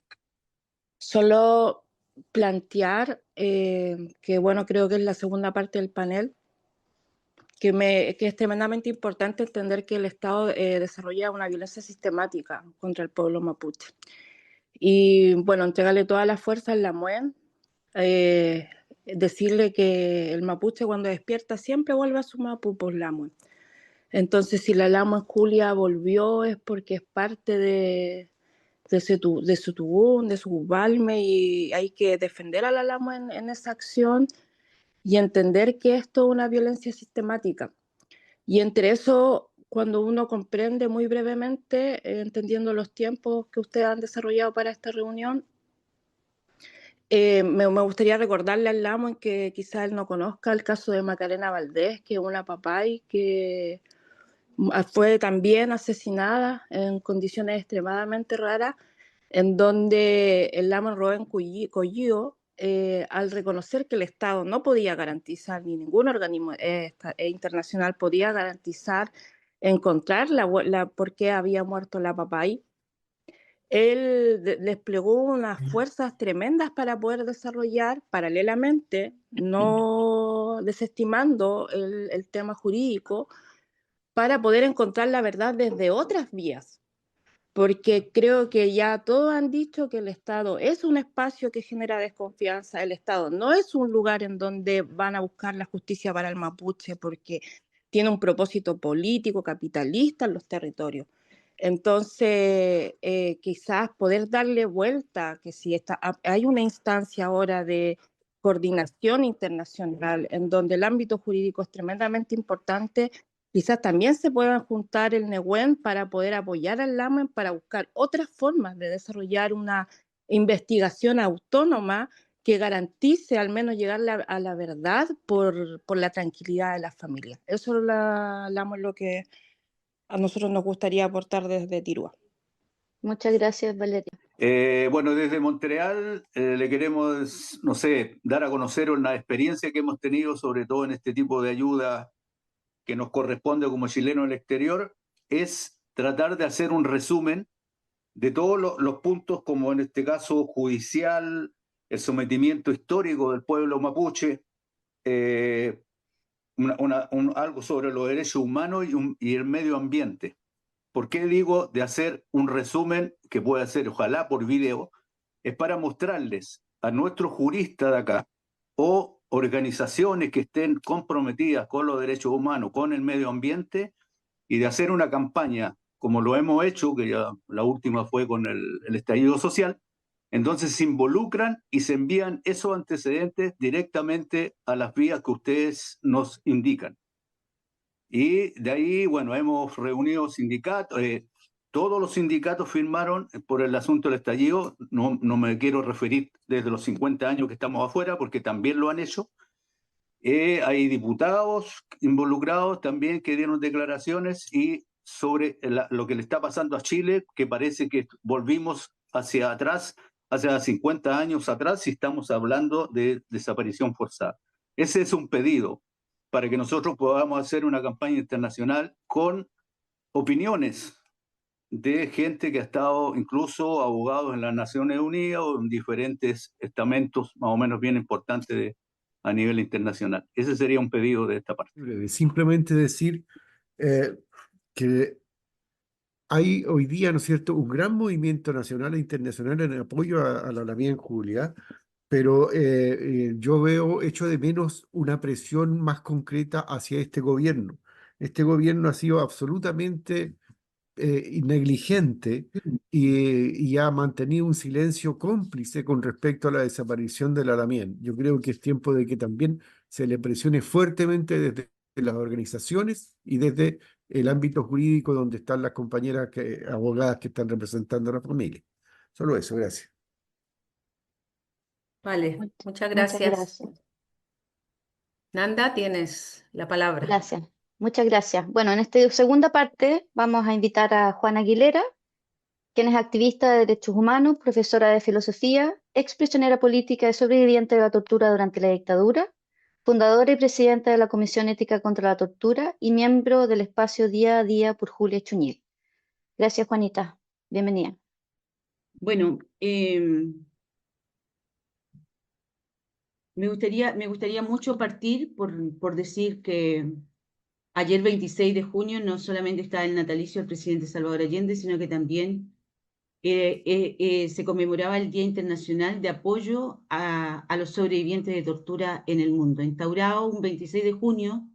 Solo plantear que bueno, creo que es la segunda parte del panel, que es tremendamente importante entender que el Estado desarrolla una violencia sistemática contra el pueblo mapuche. Y bueno, entregarle toda la fuerza al Lamuen, decirle que el mapuche cuando despierta siempre vuelve a su mapu por Lamuen. Entonces, si la Lamuen Julia volvió es porque es parte de su tubún, de su balme, y hay que defender a la Lamuen en esa acción y entender que esto es una violencia sistemática. Y entre eso, cuando uno comprende muy brevemente, entendiendo los tiempos que ustedes han desarrollado para esta reunión, me gustaría recordarle al Lamo en que quizás él no conozca el caso de Macarena Valdés, que es una papay que fue también asesinada en condiciones extremadamente raras, en donde el Lamo Rubén Collío, al reconocer que el Estado no podía garantizar, ni ningún organismo internacional podía garantizar encontrar por qué había muerto la papay, él desplegó unas fuerzas tremendas para poder desarrollar paralelamente, no desestimando el tema jurídico, para poder encontrar la verdad desde otras vías. Porque creo que ya todos han dicho que el Estado es un espacio que genera desconfianza, el Estado no es un lugar en donde van a buscar la justicia para el mapuche porque tiene un propósito político, capitalista en los territorios. Entonces, quizás poder darle vuelta, que si hay una instancia ahora de coordinación internacional en donde el ámbito jurídico es tremendamente importante, quizás también se puedan juntar el Nehuen para poder apoyar al LAMEN para buscar otras formas de desarrollar una investigación autónoma que garantice al menos llegar a la verdad por la tranquilidad de las familias. Eso es lo que a nosotros nos gustaría aportar desde Tirúa. Muchas gracias, Valeria. Bueno, desde Montreal le queremos, no sé, dar a conocer una experiencia que hemos tenido, sobre todo en este tipo de ayuda que nos corresponde como chilenos en el exterior, es tratar de hacer un resumen de todos los puntos, como en este caso judicial, el sometimiento histórico del pueblo mapuche, algo sobre los derechos humanos y el medio ambiente. ¿Por qué digo de hacer un resumen que puede hacer, ojalá por video? Es para mostrarles a nuestros juristas de acá o organizaciones que estén comprometidas con los derechos humanos, con el medio ambiente, y de hacer una campaña, como lo hemos hecho, que ya la última fue con el estallido social. Entonces se involucran y se envían esos antecedentes directamente a las vías que ustedes nos indican. Y de ahí, bueno, hemos reunido sindicatos, todos los sindicatos firmaron por el asunto del estallido, no me quiero referir desde los 50 años que estamos afuera, porque también lo han hecho. Hay diputados involucrados también que dieron declaraciones y sobre lo que le está pasando a Chile, que parece que volvimos hacia atrás, hacia 50 años atrás, si estamos hablando de desaparición forzada. Ese es un pedido. para que nosotros podamos hacer una campaña internacional con opiniones de gente que ha estado, incluso abogados en las Naciones Unidas o en diferentes estamentos más o menos bien importantes a nivel internacional. Ese sería un pedido de esta parte. Simplemente decir que hay hoy día, ¿no es cierto?, un gran movimiento nacional e internacional en apoyo a la Damián Julia, pero yo echo de menos una presión más concreta hacia este gobierno. Este gobierno ha sido absolutamente negligente y ha mantenido un silencio cómplice con respecto a la desaparición de la Damián. Yo creo que es tiempo de que también se le presione fuertemente desde las organizaciones y desde el ámbito jurídico donde están las compañeras abogadas que están representando a la familia. Solo eso, gracias. Vale, Muchas muchas gracias. gracias. Nanda, tienes la palabra. Gracias. Muchas gracias. Bueno, en esta segunda parte vamos a invitar a Juana Aguilera, quien es activista de derechos humanos, profesora de filosofía, ex prisionera política y sobreviviente de la tortura durante la dictadura, fundadora y presidenta de la Comisión Ética contra la Tortura y miembro del espacio Día a Día por Julia Chuñil. Gracias, Juanita. Bienvenida. Bueno, me gustaría mucho partir por decir que ayer 26 de junio no solamente está el natalicio del presidente Salvador Allende, sino que también se conmemoraba el Día Internacional de Apoyo a los sobrevivientes de tortura en el mundo, instaurado un 26 de junio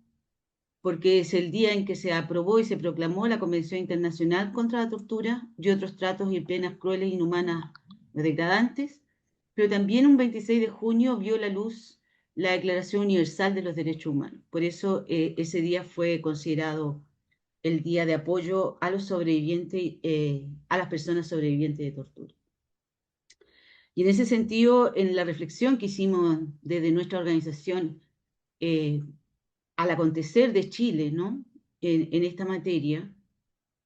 porque es el día en que se aprobó y se proclamó la Convención Internacional contra la Tortura y otros tratos y penas crueles, inhumanas o degradantes, pero también un 26 de junio vio la luz la Declaración Universal de los Derechos Humanos. Por eso ese día fue considerado el día de apoyo a los sobrevivientes, a las personas sobrevivientes de tortura. Y en ese sentido, en la reflexión que hicimos desde nuestra organización al acontecer de Chile, ¿no?, en esta materia,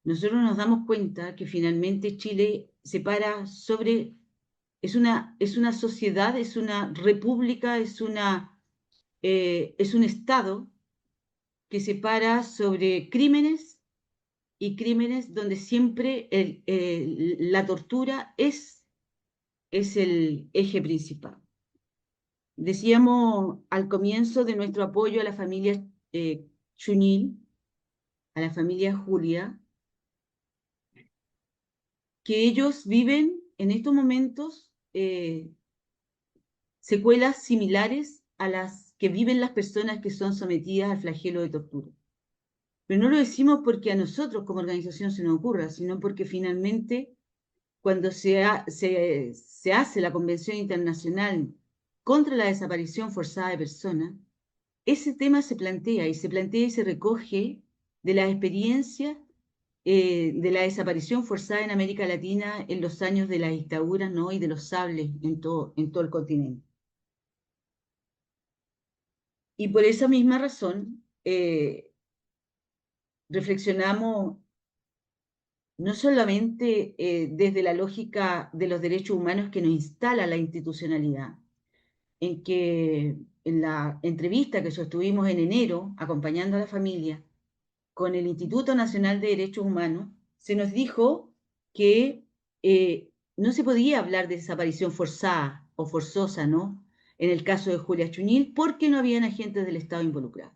nosotros nos damos cuenta que finalmente Chile se para sobre, es una sociedad, es una república, es un Estado que se para sobre crímenes y crímenes donde siempre la tortura es el eje principal. Decíamos al comienzo de nuestro apoyo a la familia Chuñil, a la familia Julia, que ellos viven en estos momentos secuelas similares a las que viven las personas que son sometidas al flagelo de tortura. Pero no lo decimos porque a nosotros como organización se nos ocurra, sino porque finalmente cuando se hace la Convención Internacional contra la desaparición forzada de personas, ese tema se plantea y se recoge de la experiencia de la desaparición forzada en América Latina en los años de la dictadura, ¿no?, y de los sables en todo el continente. Y por esa misma razón reflexionamos no solamente desde la lógica de los derechos humanos que nos instala la institucionalidad, en que en la entrevista que sostuvimos en enero, acompañando a la familia, con el Instituto Nacional de Derechos Humanos, se nos dijo que no se podía hablar de desaparición forzada o forzosa, ¿no?, en el caso de Julia Chuñil, porque no habían agentes del Estado involucrados.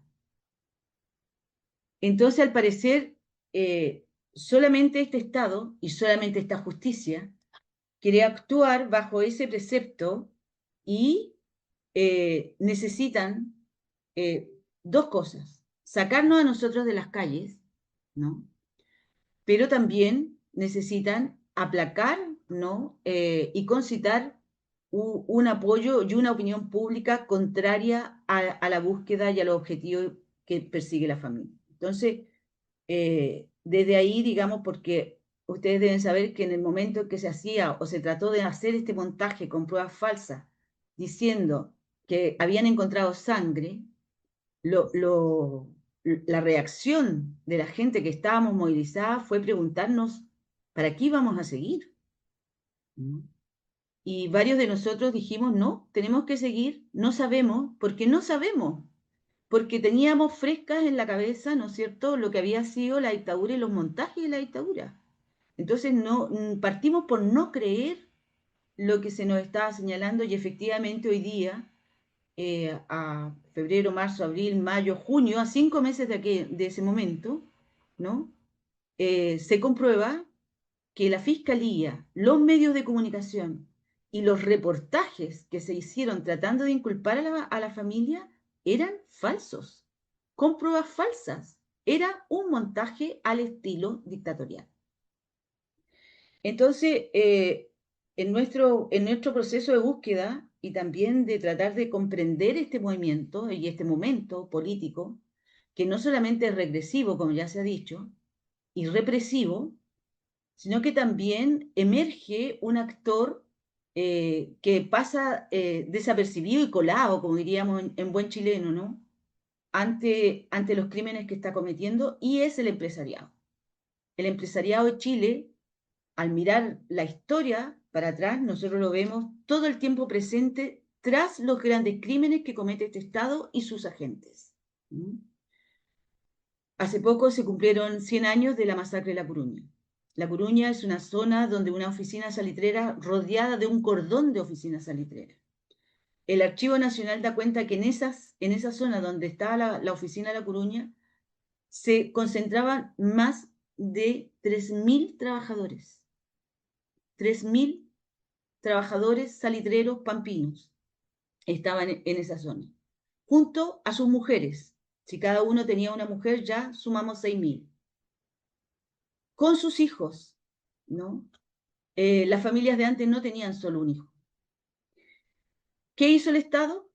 Entonces, al parecer, solamente este Estado y solamente esta justicia quiere actuar bajo ese precepto y necesitan dos cosas: sacarnos a nosotros de las calles, ¿no?, pero también necesitan aplacar, ¿no?, y concitar un apoyo y una opinión pública contraria a la búsqueda y a los objetivos que persigue la familia. Entonces, desde ahí, digamos, porque ustedes deben saber que en el momento en que se hacía o se trató de hacer este montaje con pruebas falsas, diciendo que habían encontrado sangre, la reacción de la gente que estábamos movilizada fue preguntarnos ¿para qué íbamos a seguir? ¿No? Y varios de nosotros dijimos, no, tenemos que seguir, no sabemos, porque no sabemos porque teníamos frescas en la cabeza, ¿no es cierto?, lo que había sido la dictadura y los montajes de la dictadura. Entonces partimos por no creer lo que se nos estaba señalando y efectivamente hoy día, a febrero, marzo, abril, mayo, junio, a 5 meses de ese momento, ¿no? Se comprueba que la Fiscalía, los medios de comunicación y los reportajes que se hicieron tratando de inculpar a la familia eran falsos, con pruebas falsas. Era un montaje al estilo dictatorial. Entonces, en nuestro proceso de búsqueda y también de tratar de comprender este movimiento y este momento político, que no solamente es regresivo, como ya se ha dicho, y represivo, sino que también emerge un actor que pasa desapercibido y colado, como diríamos en buen chileno, ¿no?, ante los crímenes que está cometiendo, y es el empresariado. El empresariado de Chile, al mirar la historia para atrás, nosotros lo vemos todo el tiempo presente tras los grandes crímenes que comete este Estado y sus agentes. Hace poco se cumplieron 100 años de la masacre de La Coruña. La Coruña es una zona donde una oficina salitrera rodeada de un cordón de oficinas salitreras. El Archivo Nacional da cuenta que en esa zona donde estaba la oficina de La Coruña se concentraban más de 3.000 trabajadores. 3.000 trabajadores salitreros pampinos estaban en esa zona, junto a sus mujeres. Si cada uno tenía una mujer, ya sumamos 6.000. Con sus hijos, ¿no? Las familias de antes no tenían solo un hijo. ¿Qué hizo el Estado?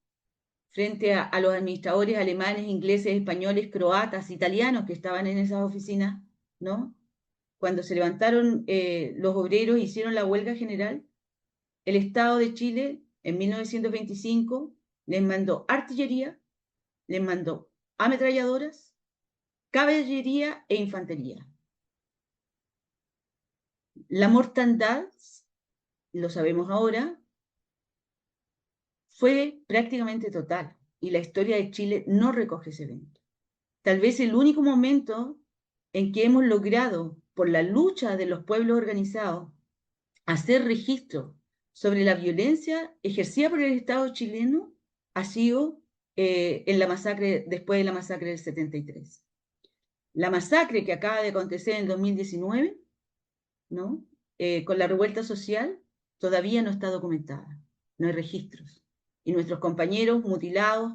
Frente a los administradores alemanes, ingleses, españoles, croatas, italianos que estaban en esas oficinas, ¿no? Cuando se levantaron los obreros, hicieron la huelga general, el Estado de Chile en 1925 les mandó artillería, les mandó ametralladoras, caballería e infantería. La mortandad, lo sabemos ahora, fue prácticamente total y la historia de Chile no recoge ese evento. Tal vez el único momento en que hemos logrado, por la lucha de los pueblos organizados, hacer registro sobre la violencia ejercida por el Estado chileno ha sido en la masacre, después de la masacre del 73. La masacre que acaba de acontecer en el 2019, ¿no?, con la revuelta social, todavía no está documentada, no hay registros. Y nuestros compañeros mutilados,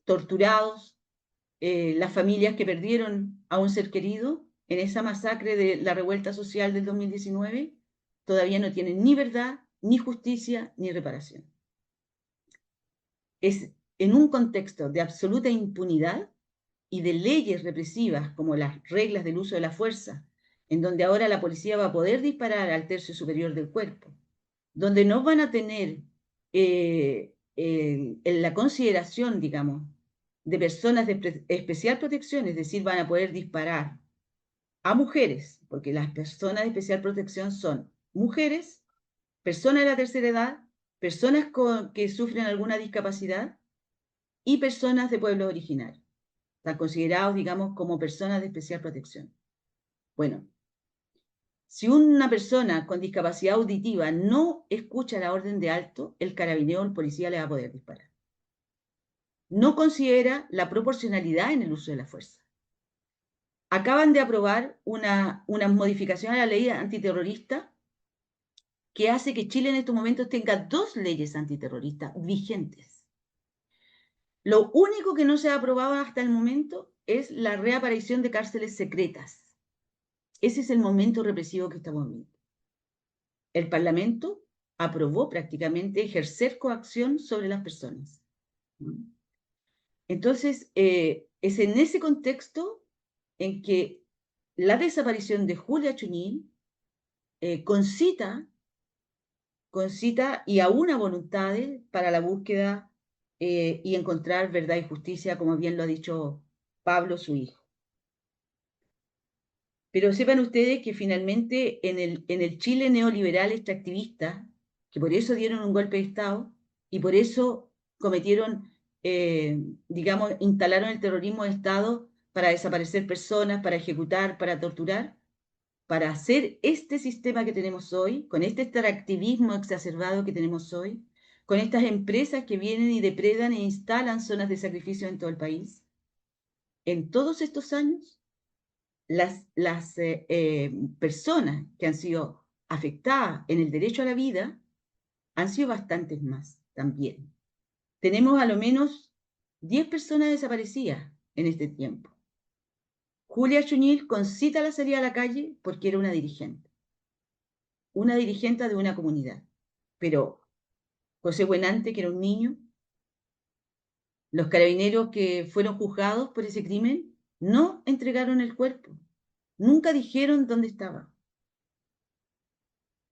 torturados, las familias que perdieron a un ser querido en esa masacre de la revuelta social del 2019, todavía no tienen ni verdad, ni justicia, ni reparación. Es en un contexto de absoluta impunidad y de leyes represivas como las reglas del uso de la fuerza, en donde ahora la policía va a poder disparar al tercio superior del cuerpo, donde no van a tener la consideración, digamos, de personas de especial protección, es decir, van a poder disparar a mujeres, porque las personas de especial protección son mujeres, personas de la tercera edad, personas que sufren alguna discapacidad y personas de pueblos originarios. Están considerados, digamos, como personas de especial protección. Bueno, si una persona con discapacidad auditiva no escucha la orden de alto, el carabinero o el policía le va a poder disparar. No considera la proporcionalidad en el uso de la fuerza. Acaban de aprobar una modificación a la ley antiterrorista que hace que Chile en estos momentos tenga 2 leyes antiterroristas vigentes. Lo único que no se ha aprobado hasta el momento es la reaparición de cárceles secretas. Ese es el momento represivo que estamos viviendo. El Parlamento aprobó prácticamente ejercer coacción sobre las personas. Entonces, es en ese contexto en que la desaparición de Julia Chuñil concita y aúna voluntades para la búsqueda y encontrar verdad y justicia, como bien lo ha dicho Pablo, su hijo. Pero sepan ustedes que finalmente en el Chile neoliberal extractivista, que por eso dieron un golpe de Estado y por eso cometieron digamos, instalaron el terrorismo de Estado para desaparecer personas, para ejecutar, para torturar, para hacer este sistema que tenemos hoy, con este extractivismo exacerbado que tenemos hoy, con estas empresas que vienen y depredan e instalan zonas de sacrificio en todo el país. En todos estos años, las personas que han sido afectadas en el derecho a la vida han sido bastantes más también. Tenemos a lo menos 10 personas desaparecidas en este tiempo. Julia Chuñil concita la salida a la calle porque era una dirigente de una comunidad. Pero José Buenante, que era un niño, los carabineros que fueron juzgados por ese crimen, no entregaron el cuerpo. Nunca dijeron dónde estaba.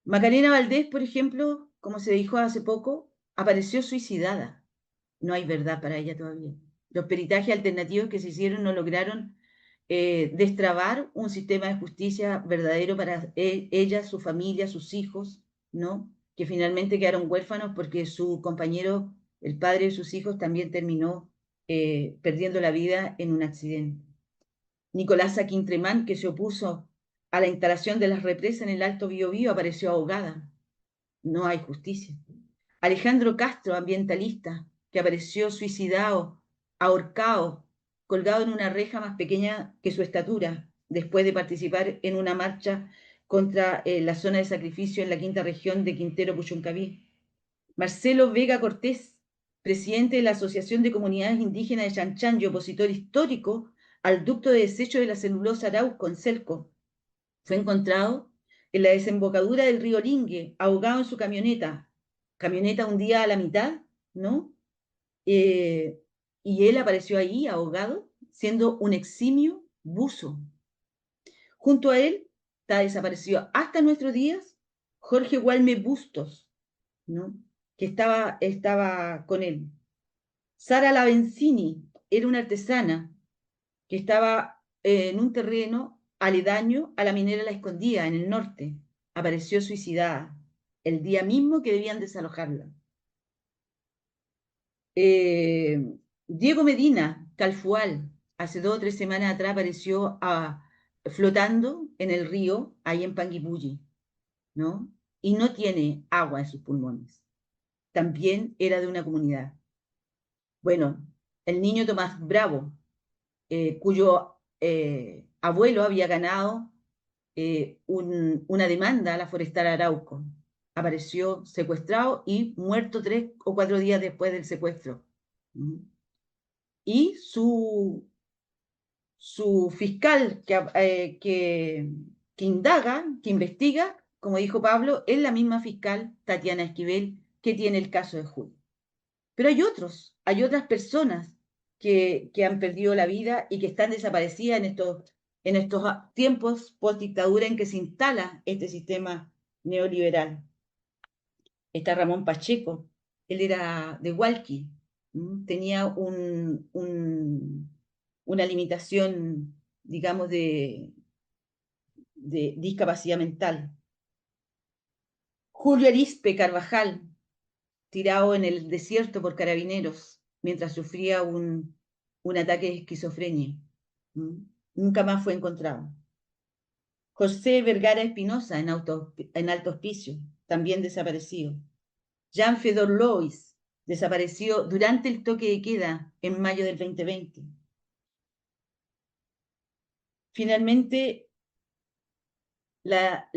Macarena Valdés, por ejemplo, como se dijo hace poco, apareció suicidada. No hay verdad para ella todavía. Los peritajes alternativos que se hicieron no lograron destrabar un sistema de justicia verdadero para ella, su familia, sus hijos, ¿no? Que finalmente quedaron huérfanos porque su compañero, el padre de sus hijos, también terminó perdiendo la vida en un accidente. Nicolasa Quintremán, que se opuso a la instalación de las represas en el Alto Biobío, apareció ahogada. No hay justicia. Alejandro Castro, ambientalista, que apareció suicidado, ahorcado, colgado en una reja más pequeña que su estatura, después de participar en una marcha contra la zona de sacrificio en la quinta región de Quintero Puchuncaví. Marcelo Vega Cortés, presidente de la Asociación de Comunidades Indígenas de Chanchan y opositor histórico al ducto de desecho de la celulosa Arauco en Celco, fue encontrado en la desembocadura del río Lingue, ahogado en su camioneta hundida a la mitad, ¿no? Y él apareció ahí ahogado, siendo un eximio buzo. Junto a él está desaparecido hasta nuestros días Jorge Gualme Bustos, ¿no? Que estaba con él. Sara Lavenzini era una artesana que estaba en un terreno aledaño a la minera La Escondida, en el norte. Apareció suicidada el día mismo que debían desalojarla. Diego Medina, Calfual, hace 2 o 3 semanas atrás apareció flotando en el río, ahí en Panguipulli, ¿no? Y no tiene agua en sus pulmones. También era de una comunidad. Bueno, el niño Tomás Bravo, cuyo abuelo había ganado una demanda a la Forestal Arauco. Apareció secuestrado y muerto 3 o 4 días después del secuestro. Y su fiscal que indaga, que investiga, como dijo Pablo, es la misma fiscal Tatiana Esquivel que tiene el caso de Julio. Pero hay otras personas que han perdido la vida y que están desaparecidas en estos tiempos post-dictadura en que se instala este sistema neoliberal. Está Ramón Pacheco, él era de Hualqui, tenía una limitación, digamos, de discapacidad mental. Julio Arispe Carvajal, tirado en el desierto por carabineros mientras sufría un ataque de esquizofrenia. Nunca más fue encontrado. José Vergara Espinosa en Alto Hospicio, también desaparecido. Jean Fedor Lois desapareció durante el toque de queda en mayo del 2020. Finalmente, la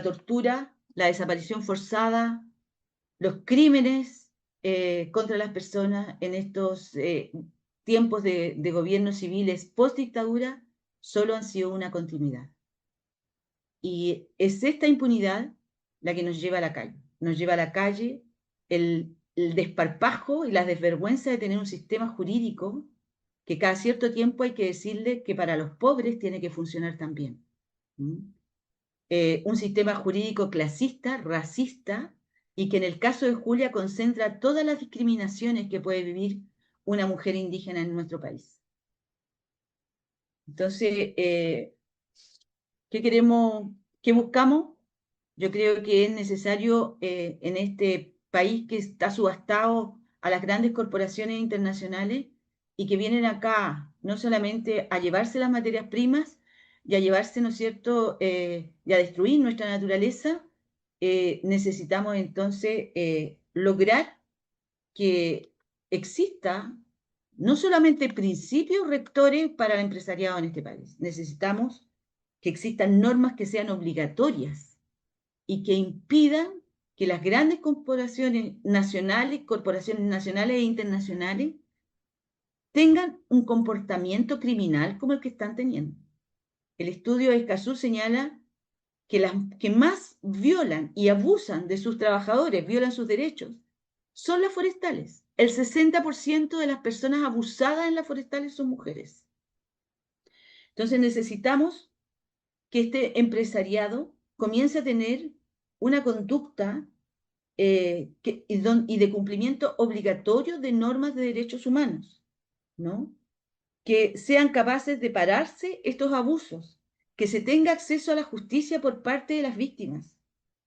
tortura, la desaparición forzada, los crímenes contra las personas en estos tiempos de gobiernos civiles post-dictadura solo han sido una continuidad. Y es esta impunidad la que nos lleva a la calle. Nos lleva a la calle el desparpajo y la desvergüenza de tener un sistema jurídico que cada cierto tiempo hay que decirle que para los pobres tiene que funcionar también. Un sistema jurídico clasista, racista, y que en el caso de Julia concentra todas las discriminaciones que puede vivir una mujer indígena en nuestro país. Entonces, ¿qué queremos, qué buscamos? Yo creo que es necesario en este país que está subastado a las grandes corporaciones internacionales y que vienen acá no solamente a llevarse las materias primas y a llevarse, ¿no es cierto?, y a destruir nuestra naturaleza, necesitamos entonces lograr que exista no solamente principios rectores para el empresariado en este país, necesitamos que existan normas que sean obligatorias y que impidan que las grandes corporaciones nacionales e internacionales, tengan un comportamiento criminal como el que están teniendo. El estudio de Escazú señala que las que más violan y abusan de sus trabajadores, violan sus derechos, son las forestales. El 60% de las personas abusadas en las forestales son mujeres. Entonces necesitamos que este empresariado comience a tener una conducta y de cumplimiento obligatorio de normas de derechos humanos, ¿no? Que sean capaces de pararse estos abusos, que se tenga acceso a la justicia por parte de las víctimas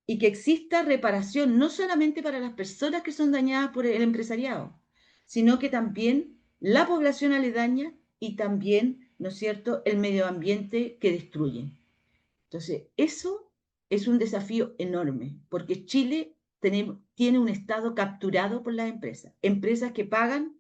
y que exista reparación no solamente para las personas que son dañadas por el empresariado, sino que también la población aledaña y también, ¿no es cierto?, el medio ambiente que destruyen. Entonces, eso es un desafío enorme, porque Chile tiene un Estado capturado por las empresas que pagan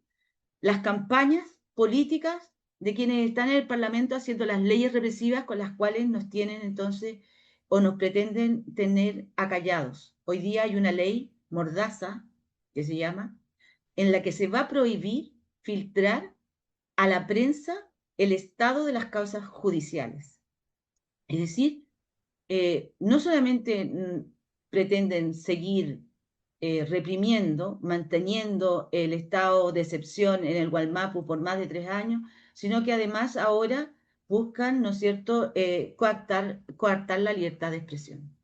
las campañas políticas de quienes están en el Parlamento haciendo las leyes represivas con las cuales nos tienen entonces o nos pretenden tener acallados. Hoy día hay una ley mordaza, que se llama, en la que se va a prohibir filtrar a la prensa el estado de las causas judiciales. Es decir, no solamente pretenden seguir reprimiendo, manteniendo el estado de excepción en el Gualmapu por más de 3 años, sino que además ahora buscan, ¿no es cierto?, coartar la libertad de expresión.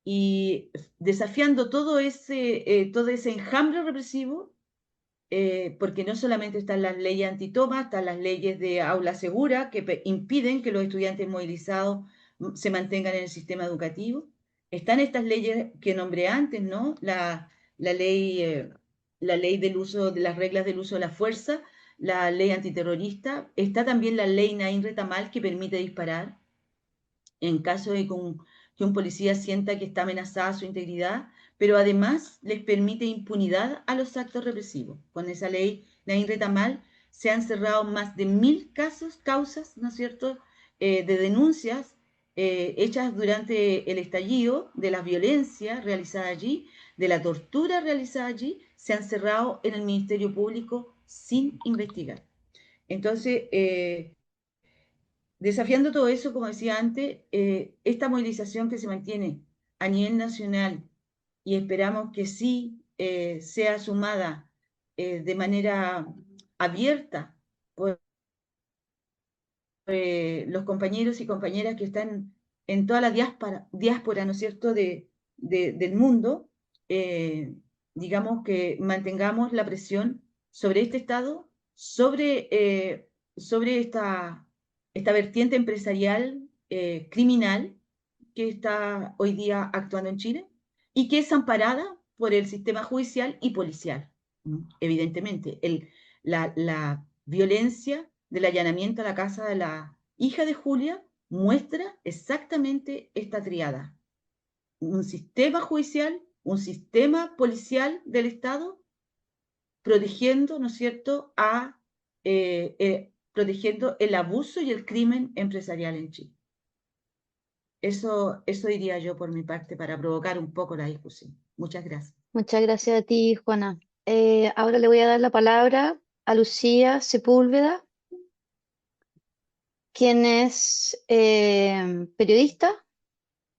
Y desafiando todo ese enjambre represivo, porque no solamente están las leyes antitoma, están las leyes de aula segura que impiden que los estudiantes movilizados se mantengan en el sistema educativo. Están estas leyes que nombré antes, ¿no? La ley del uso de las reglas del uso de la fuerza, la ley antiterrorista. Está también la ley Naín Retamal que permite disparar en caso de que un policía sienta que está amenazada su integridad, pero además les permite impunidad a los actos represivos. Con esa ley Naín Retamal se han cerrado más de 1000 causas, ¿no es cierto?, de denuncias hechas durante el estallido, de la violencia realizada allí, de la tortura realizada allí, se han cerrado en el Ministerio Público sin investigar. Entonces, desafiando todo eso, como decía antes, esta movilización que se mantiene a nivel nacional y esperamos que sí sea sumada de manera abierta por los compañeros y compañeras que están en toda la diáspora, ¿no es cierto?, del mundo, digamos que mantengamos la presión sobre este Estado, sobre esta vertiente empresarial criminal que está hoy día actuando en Chile y que es amparada por el sistema judicial y policial. Evidentemente, la violencia del allanamiento a la casa de la hija de Julia muestra exactamente esta triada. Un sistema judicial, un sistema policial del Estado protegiendo, ¿no es cierto?, protegiendo el abuso y el crimen empresarial en Chile. Eso diría yo por mi parte para provocar un poco la discusión. Muchas gracias. Muchas gracias a ti, Juana. Ahora le voy a dar la palabra a Lucía Sepúlveda, quien es periodista,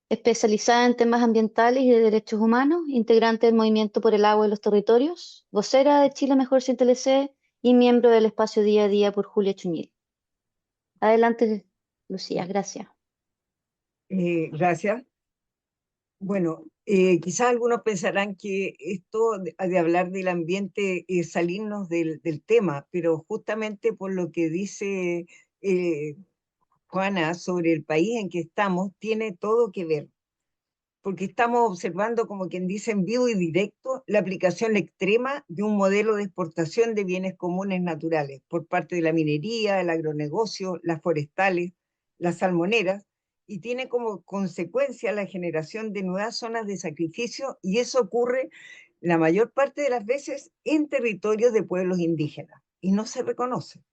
especializada en temas ambientales y de derechos humanos, integrante del Movimiento por el Agua y los Territorios, vocera de Chile Mejor sin TLC y miembro del espacio Día a Día por Julia Chuñil. Adelante, Lucía, gracias. Gracias. Bueno, quizás algunos pensarán que esto de hablar del ambiente es salirnos del tema, pero justamente por lo que dice Juana sobre el país en que estamos, tiene todo que ver. porque estamos observando, como quien dice, en vivo y directo, la aplicación extrema de un modelo de exportación de bienes comunes naturales por parte de la minería, el agronegocio, las forestales, las salmoneras, y tiene como consecuencia la generación de nuevas zonas de sacrificio, y eso ocurre la mayor parte de las veces en territorios de pueblos indígenas, y no se reconoce.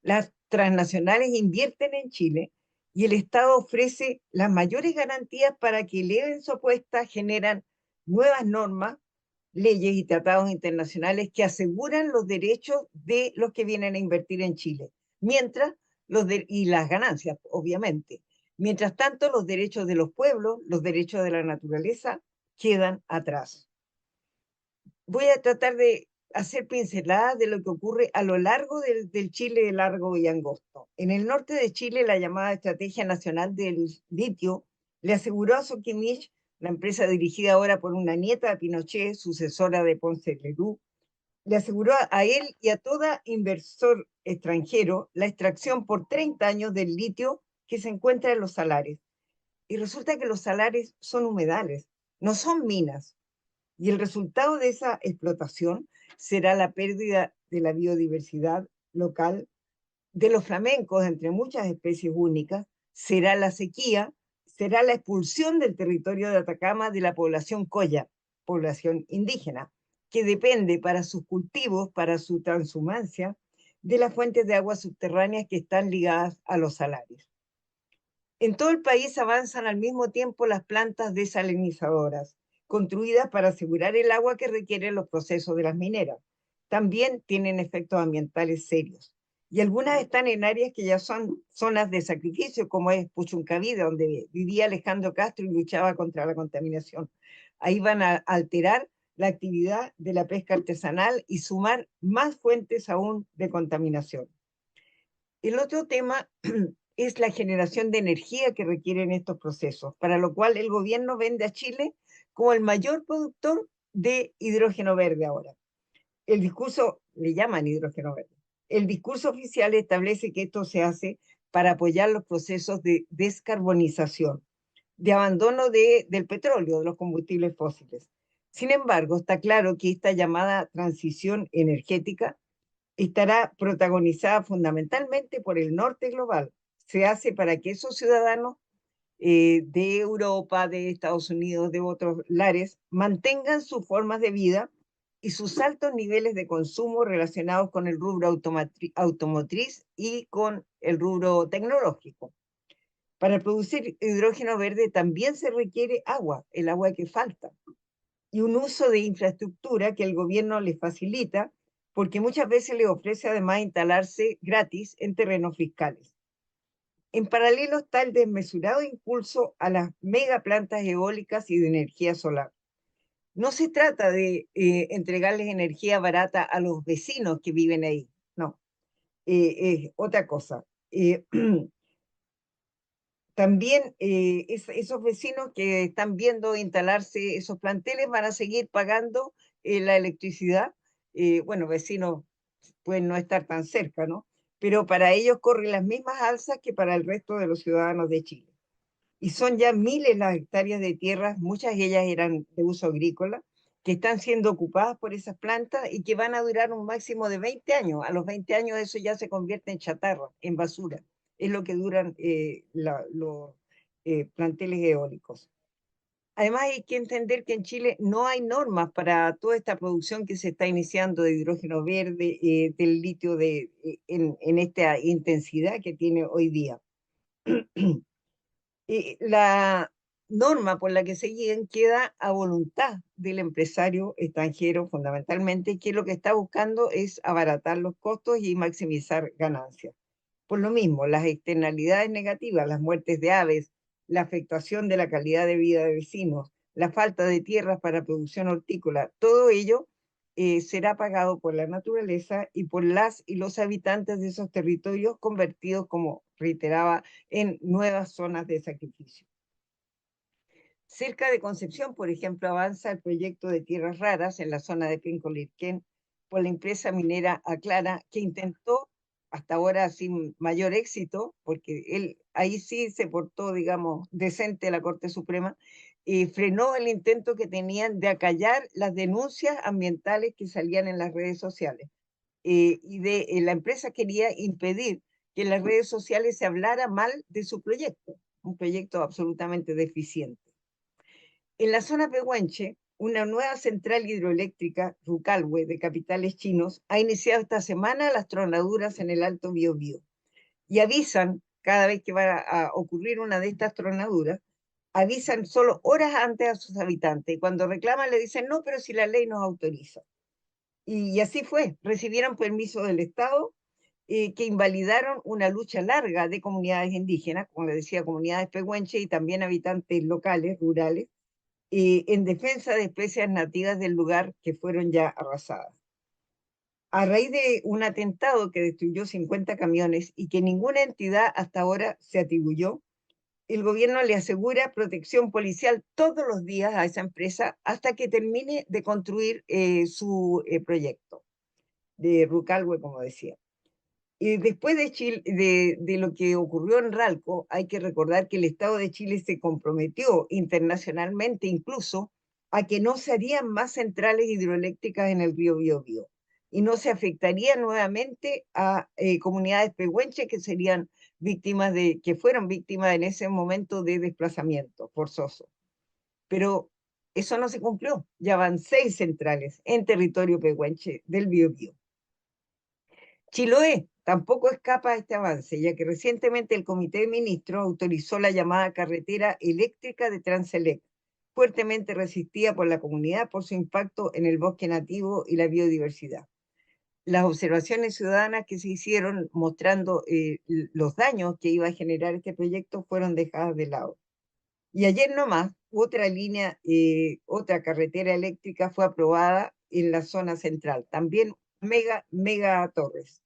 Las transnacionales invierten en Chile y el Estado ofrece las mayores garantías para que eleven su apuesta, generan nuevas normas, leyes y tratados internacionales que aseguran los derechos de los que vienen a invertir en Chile, mientras y las ganancias, obviamente. Mientras tanto, los derechos de los pueblos, los derechos de la naturaleza, quedan atrás. Voy a tratar de hacer pinceladas de lo que ocurre a lo largo del Chile largo y angosto. En el norte de Chile, la llamada Estrategia Nacional del Litio le aseguró a Soquimich, la empresa dirigida ahora por una nieta de Pinochet, sucesora de Ponce Lerú, le aseguró a él y a todo inversor extranjero la extracción por 30 años del litio que se encuentra en los salares. Y resulta que los salares son humedales, no son minas. Y el resultado de esa explotación será la pérdida de la biodiversidad local, de los flamencos, entre muchas especies únicas, será la sequía, será la expulsión del territorio de Atacama de la población coya, población indígena, que depende para sus cultivos, para su transhumancia, de las fuentes de agua subterráneas que están ligadas a los salarios. En todo el país avanzan al mismo tiempo las plantas desalinizadoras, construidas para asegurar el agua que requieren los procesos de las mineras. También tienen efectos ambientales serios. Y algunas están en áreas que ya son zonas de sacrificio, como es Puchuncaví, donde vivía Alejandro Castro y luchaba contra la contaminación. Ahí van a alterar la actividad de la pesca artesanal y sumar más fuentes aún de contaminación. El otro tema es la generación de energía que requieren estos procesos, para lo cual el gobierno vende a Chile como el mayor productor de hidrógeno verde ahora. El discurso, le llaman hidrógeno verde. El discurso oficial establece que esto se hace para apoyar los procesos de descarbonización, de abandono del petróleo, de los combustibles fósiles. Sin embargo, está claro que esta llamada transición energética estará protagonizada fundamentalmente por el norte global. Se hace para que esos ciudadanos de Europa, de Estados Unidos, de otros lares, mantengan sus formas de vida y sus altos niveles de consumo relacionados con el rubro automotriz y con el rubro tecnológico. Para producir hidrógeno verde también se requiere agua, el agua que falta, y un uso de infraestructura que el gobierno les facilita, porque muchas veces les ofrece además instalarse gratis en terrenos fiscales. En paralelo está el desmesurado impulso a las megaplantas eólicas y de energía solar. No se trata de entregarles energía barata a los vecinos que viven ahí, no, es otra cosa. También esos vecinos que están viendo instalarse esos planteles van a seguir pagando la electricidad. Bueno, vecinos pueden no estar tan cerca, ¿no? Pero para ellos corren las mismas alzas que para el resto de los ciudadanos de Chile. Y son ya miles las hectáreas de tierras, muchas de ellas eran de uso agrícola, que están siendo ocupadas por esas plantas y que van a durar un máximo de 20 años. A los 20 años eso ya se convierte en chatarra, en basura. Es lo que duran los planteles eólicos. Además hay que entender que en Chile no hay normas para toda esta producción que se está iniciando de hidrógeno verde, del litio en esta intensidad que tiene hoy día. La norma por la que se guían queda a voluntad del empresario extranjero fundamentalmente, que lo que está buscando es abaratar los costos y maximizar ganancias. Por lo mismo, las externalidades negativas, las muertes de aves, la afectación de la calidad de vida de vecinos, la falta de tierras para producción hortícola, todo ello será pagado por la naturaleza y por las y los habitantes de esos territorios convertidos, como reiteraba, en nuevas zonas de sacrificio. Cerca de Concepción, por ejemplo, avanza el proyecto de tierras raras en la zona de Pincolirquén por la empresa minera Aclara, que intentó hasta ahora sin mayor éxito, porque él ahí sí se portó, digamos, decente la Corte Suprema, frenó el intento que tenían de acallar las denuncias ambientales que salían en las redes sociales. La empresa quería impedir que en las redes sociales se hablara mal de su proyecto, un proyecto absolutamente deficiente. En la zona Pehuenche, una nueva central hidroeléctrica, Rucalhue, de capitales chinos, ha iniciado esta semana las tronaduras en el Alto Biobío. Y avisan, cada vez que va a ocurrir una de estas tronaduras, avisan solo horas antes a sus habitantes. Y cuando reclaman le dicen, no, pero si la ley nos autoriza. Y así fue, recibieron permiso del Estado que invalidaron una lucha larga de comunidades indígenas, como les decía, comunidades pehuenches y también habitantes locales, rurales, en defensa de especies nativas del lugar que fueron ya arrasadas. A raíz de un atentado que destruyó 50 camiones y que ninguna entidad hasta ahora se atribuyó, el gobierno le asegura protección policial todos los días a esa empresa hasta que termine de construir su proyecto de Rucalhue, como decía. Y después de lo que ocurrió en Ralco, hay que recordar que el Estado de Chile se comprometió internacionalmente incluso a que no se harían más centrales hidroeléctricas en el río Biobío y no se afectaría nuevamente a comunidades pehuenches que fueron víctimas en ese momento de desplazamiento forzoso. Pero eso no se cumplió. Ya van 6 centrales en territorio pehuenche del Biobío. Chiloé tampoco escapa a este avance, ya que recientemente el Comité de Ministros autorizó la llamada carretera eléctrica de Transelec, fuertemente resistida por la comunidad por su impacto en el bosque nativo y la biodiversidad. Las observaciones ciudadanas que se hicieron mostrando los daños que iba a generar este proyecto fueron dejadas de lado. Y ayer nomás, otra carretera eléctrica fue aprobada en la zona central, también mega torres.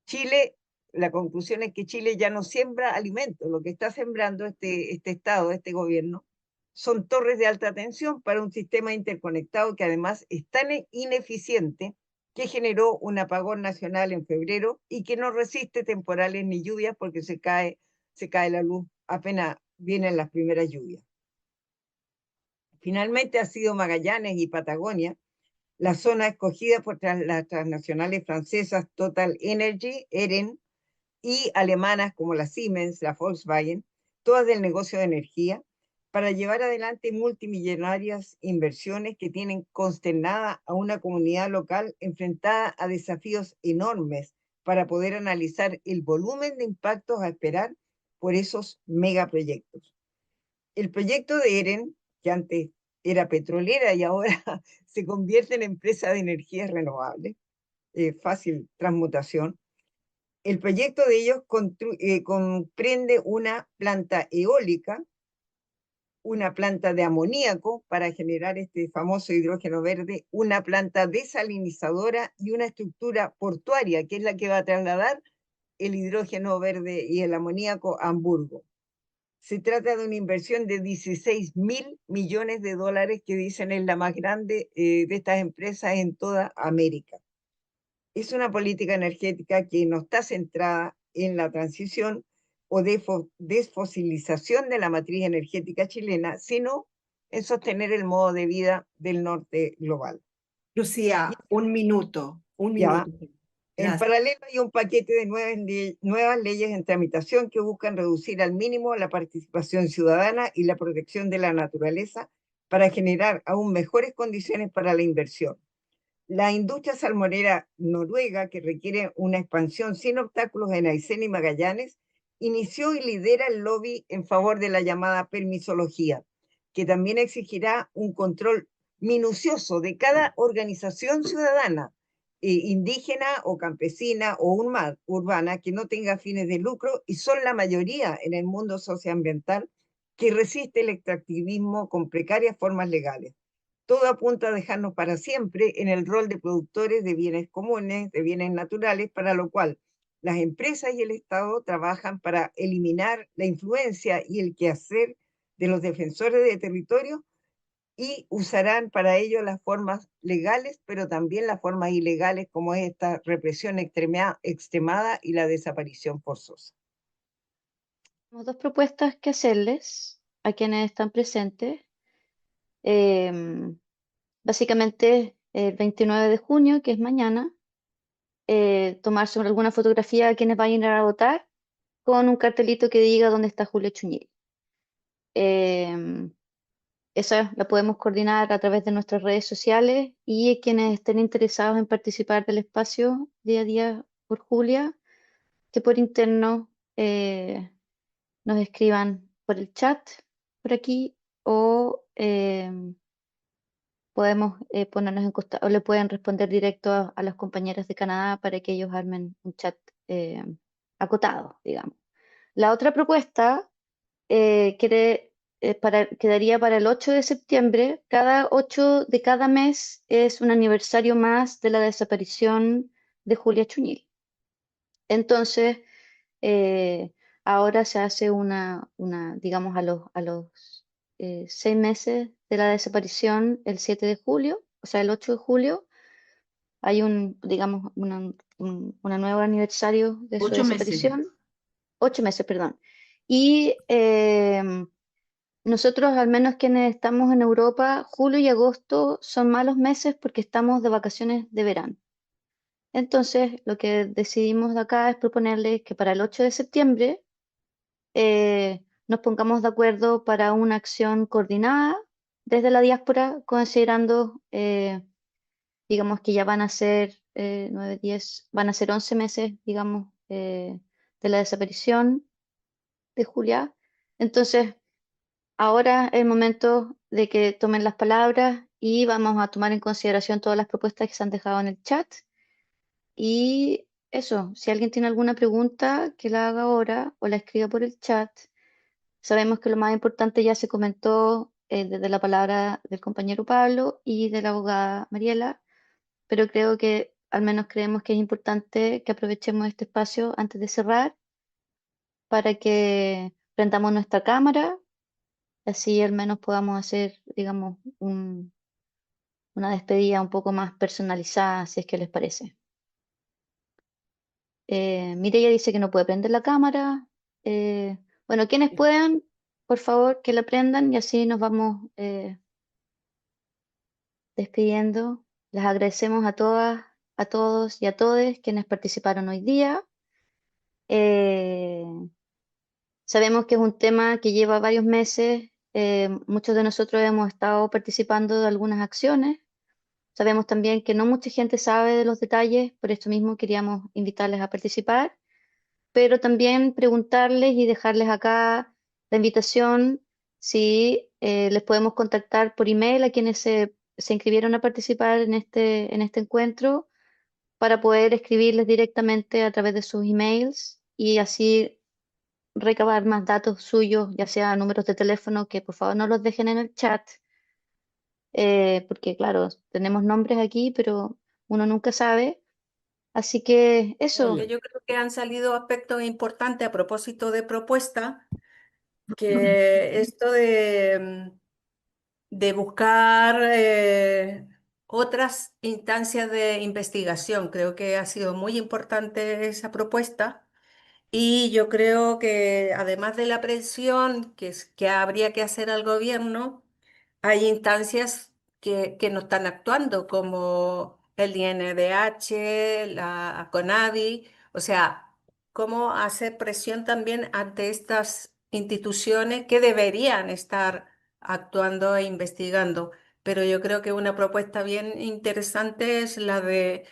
Chile, la conclusión es que Chile ya no siembra alimentos, lo que está sembrando este Estado, este gobierno, son torres de alta tensión para un sistema interconectado que además es tan ineficiente que generó un apagón nacional en febrero y que no resiste temporales ni lluvias porque se cae la luz apenas vienen las primeras lluvias. Finalmente ha sido Magallanes y Patagonia la zona escogida por las transnacionales francesas Total Energy, Eren, y alemanas como la Siemens, la Volkswagen, todas del negocio de energía, para llevar adelante multimillonarias inversiones que tienen consternada a una comunidad local enfrentada a desafíos enormes para poder analizar el volumen de impactos a esperar por esos megaproyectos. El proyecto de Eren, que antes era petrolera y ahora se convierte en empresa de energías renovables, fácil transmutación. El proyecto de ellos comprende una planta eólica, una planta de amoníaco para generar este famoso hidrógeno verde, una planta desalinizadora y una estructura portuaria, que es la que va a trasladar el hidrógeno verde y el amoníaco a Hamburgo. Se trata de una inversión de 16.000 millones de dólares, que dicen es la más grande de estas empresas en toda América. Es una política energética que no está centrada en la transición o desfosilización de la matriz energética chilena, sino en sostener el modo de vida del norte global. Lucía, un minuto. Ya. En Gracias. paralelo hay un paquete de nuevas leyes en tramitación que buscan reducir al mínimo la participación ciudadana y la protección de la naturaleza para generar aún mejores condiciones para la inversión. La industria salmonera noruega, que requiere una expansión sin obstáculos en Aysén y Magallanes, inició y lidera el lobby en favor de la llamada permisología, que también exigirá un control minucioso de cada organización ciudadana, indígena o campesina o urbana, que no tenga fines de lucro, y son la mayoría en el mundo socioambiental que resiste el extractivismo con precarias formas legales. Todo apunta a dejarnos para siempre en el rol de productores de bienes comunes, de bienes naturales, para lo cual las empresas y el Estado trabajan para eliminar la influencia y el quehacer de los defensores de territorio, y usarán para ello las formas legales, pero también las formas ilegales, como es esta represión extremada y la desaparición forzosa. Tenemos dos propuestas que hacerles a quienes están presentes. Básicamente, el 29 de junio, que es mañana, tomarse alguna fotografía a quienes vayan a ir a votar con un cartelito que diga dónde está Julia Chuñil. Esa la podemos coordinar a través de nuestras redes sociales y quienes estén interesados en participar del espacio día a día por Julia, que por interno nos escriban por el chat por aquí o podemos ponernos en contacto o le pueden responder directo a las compañeras de Canadá para que ellos armen un chat acotado, digamos. La otra propuesta quedaría para el 8 de septiembre. Cada 8 de cada mes es un aniversario más de la desaparición de Julia Chuñil. Entonces, ahora se hace digamos, a los 6 meses de la desaparición, el 7 de julio, o sea, el 8 de julio, hay digamos, una nuevo aniversario de su 8 meses. desaparición. 8 meses, perdón. Y nosotros, al menos quienes estamos en Europa, julio y agosto son malos meses porque estamos de vacaciones de verano. Entonces, lo que decidimos de acá es proponerles que para el 8 de septiembre nos pongamos de acuerdo para una acción coordinada desde la diáspora, considerando, digamos, que ya van a ser 9, 10, van a ser 11 meses, digamos, de la desaparición de Julia. Entonces, ahora es el momento de que tomen las palabras y vamos a tomar en consideración todas las propuestas que se han dejado en el chat. Y eso, si alguien tiene alguna pregunta, que la haga ahora o la escriba por el chat. Sabemos que lo más importante ya se comentó desde la palabra del compañero Pablo y de la abogada Mariela, pero creo que al menos creemos que es importante que aprovechemos este espacio antes de cerrar para que prendamos nuestra cámara, así al menos podamos hacer, digamos, una despedida un poco más personalizada, si es que les parece. Mireia dice que no puede prender la cámara. Bueno, quienes puedan, por favor, que la prendan y así nos vamos despidiendo. Les agradecemos a todas, a todos y a todes quienes participaron hoy día. Eh, Sabemos que es un tema que lleva varios meses. Muchos de nosotros hemos estado participando de algunas acciones. Sabemos también que no mucha gente sabe de los detalles, por esto mismo queríamos invitarles a participar, pero también preguntarles y dejarles acá la invitación si les podemos contactar por email a quienes se inscribieron a participar en este encuentro para poder escribirles directamente a través de sus emails y así recabar más datos suyos, ya sea números de teléfono, que por favor no los dejen en el chat, porque claro, tenemos nombres aquí, pero uno nunca sabe. Así que eso. Yo creo que han salido aspectos importantes a propósito de propuesta, que esto de buscar otras instancias de investigación, creo que ha sido muy importante esa propuesta. Y yo creo que además de la presión que habría que hacer al gobierno, hay instancias que no están actuando, como el INDH, la CONADI, o sea, cómo hacer presión también ante estas instituciones que deberían estar actuando e investigando. Pero yo creo que una propuesta bien interesante es la de,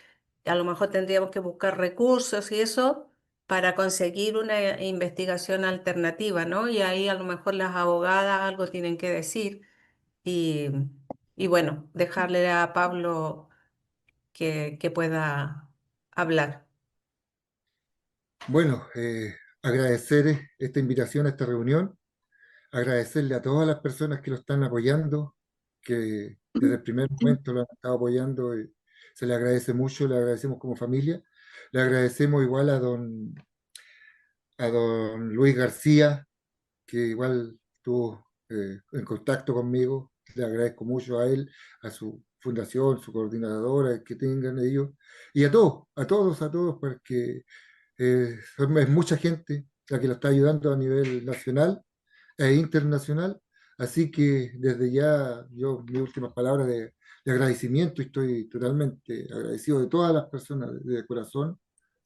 a lo mejor tendríamos que buscar recursos y eso para conseguir una investigación alternativa, ¿no? Y ahí a lo mejor las abogadas algo tienen que decir y, y bueno, dejarle a Pablo que pueda hablar. Bueno, agradecer esta invitación a esta reunión, agradecerle a todas las personas que lo están apoyando, que desde el primer momento lo han estado apoyando, y se le agradece mucho, le agradecemos como familia, le agradecemos igual a don Luis García, que igual estuvo en contacto conmigo, le agradezco mucho a él, a su fundación, su coordinadora, que tengan ellos, y a todos, porque es mucha gente la que lo está ayudando a nivel nacional e internacional, Así que desde ya, yo, mis últimas palabras de agradecimiento, y estoy totalmente agradecido de todas las personas de corazón,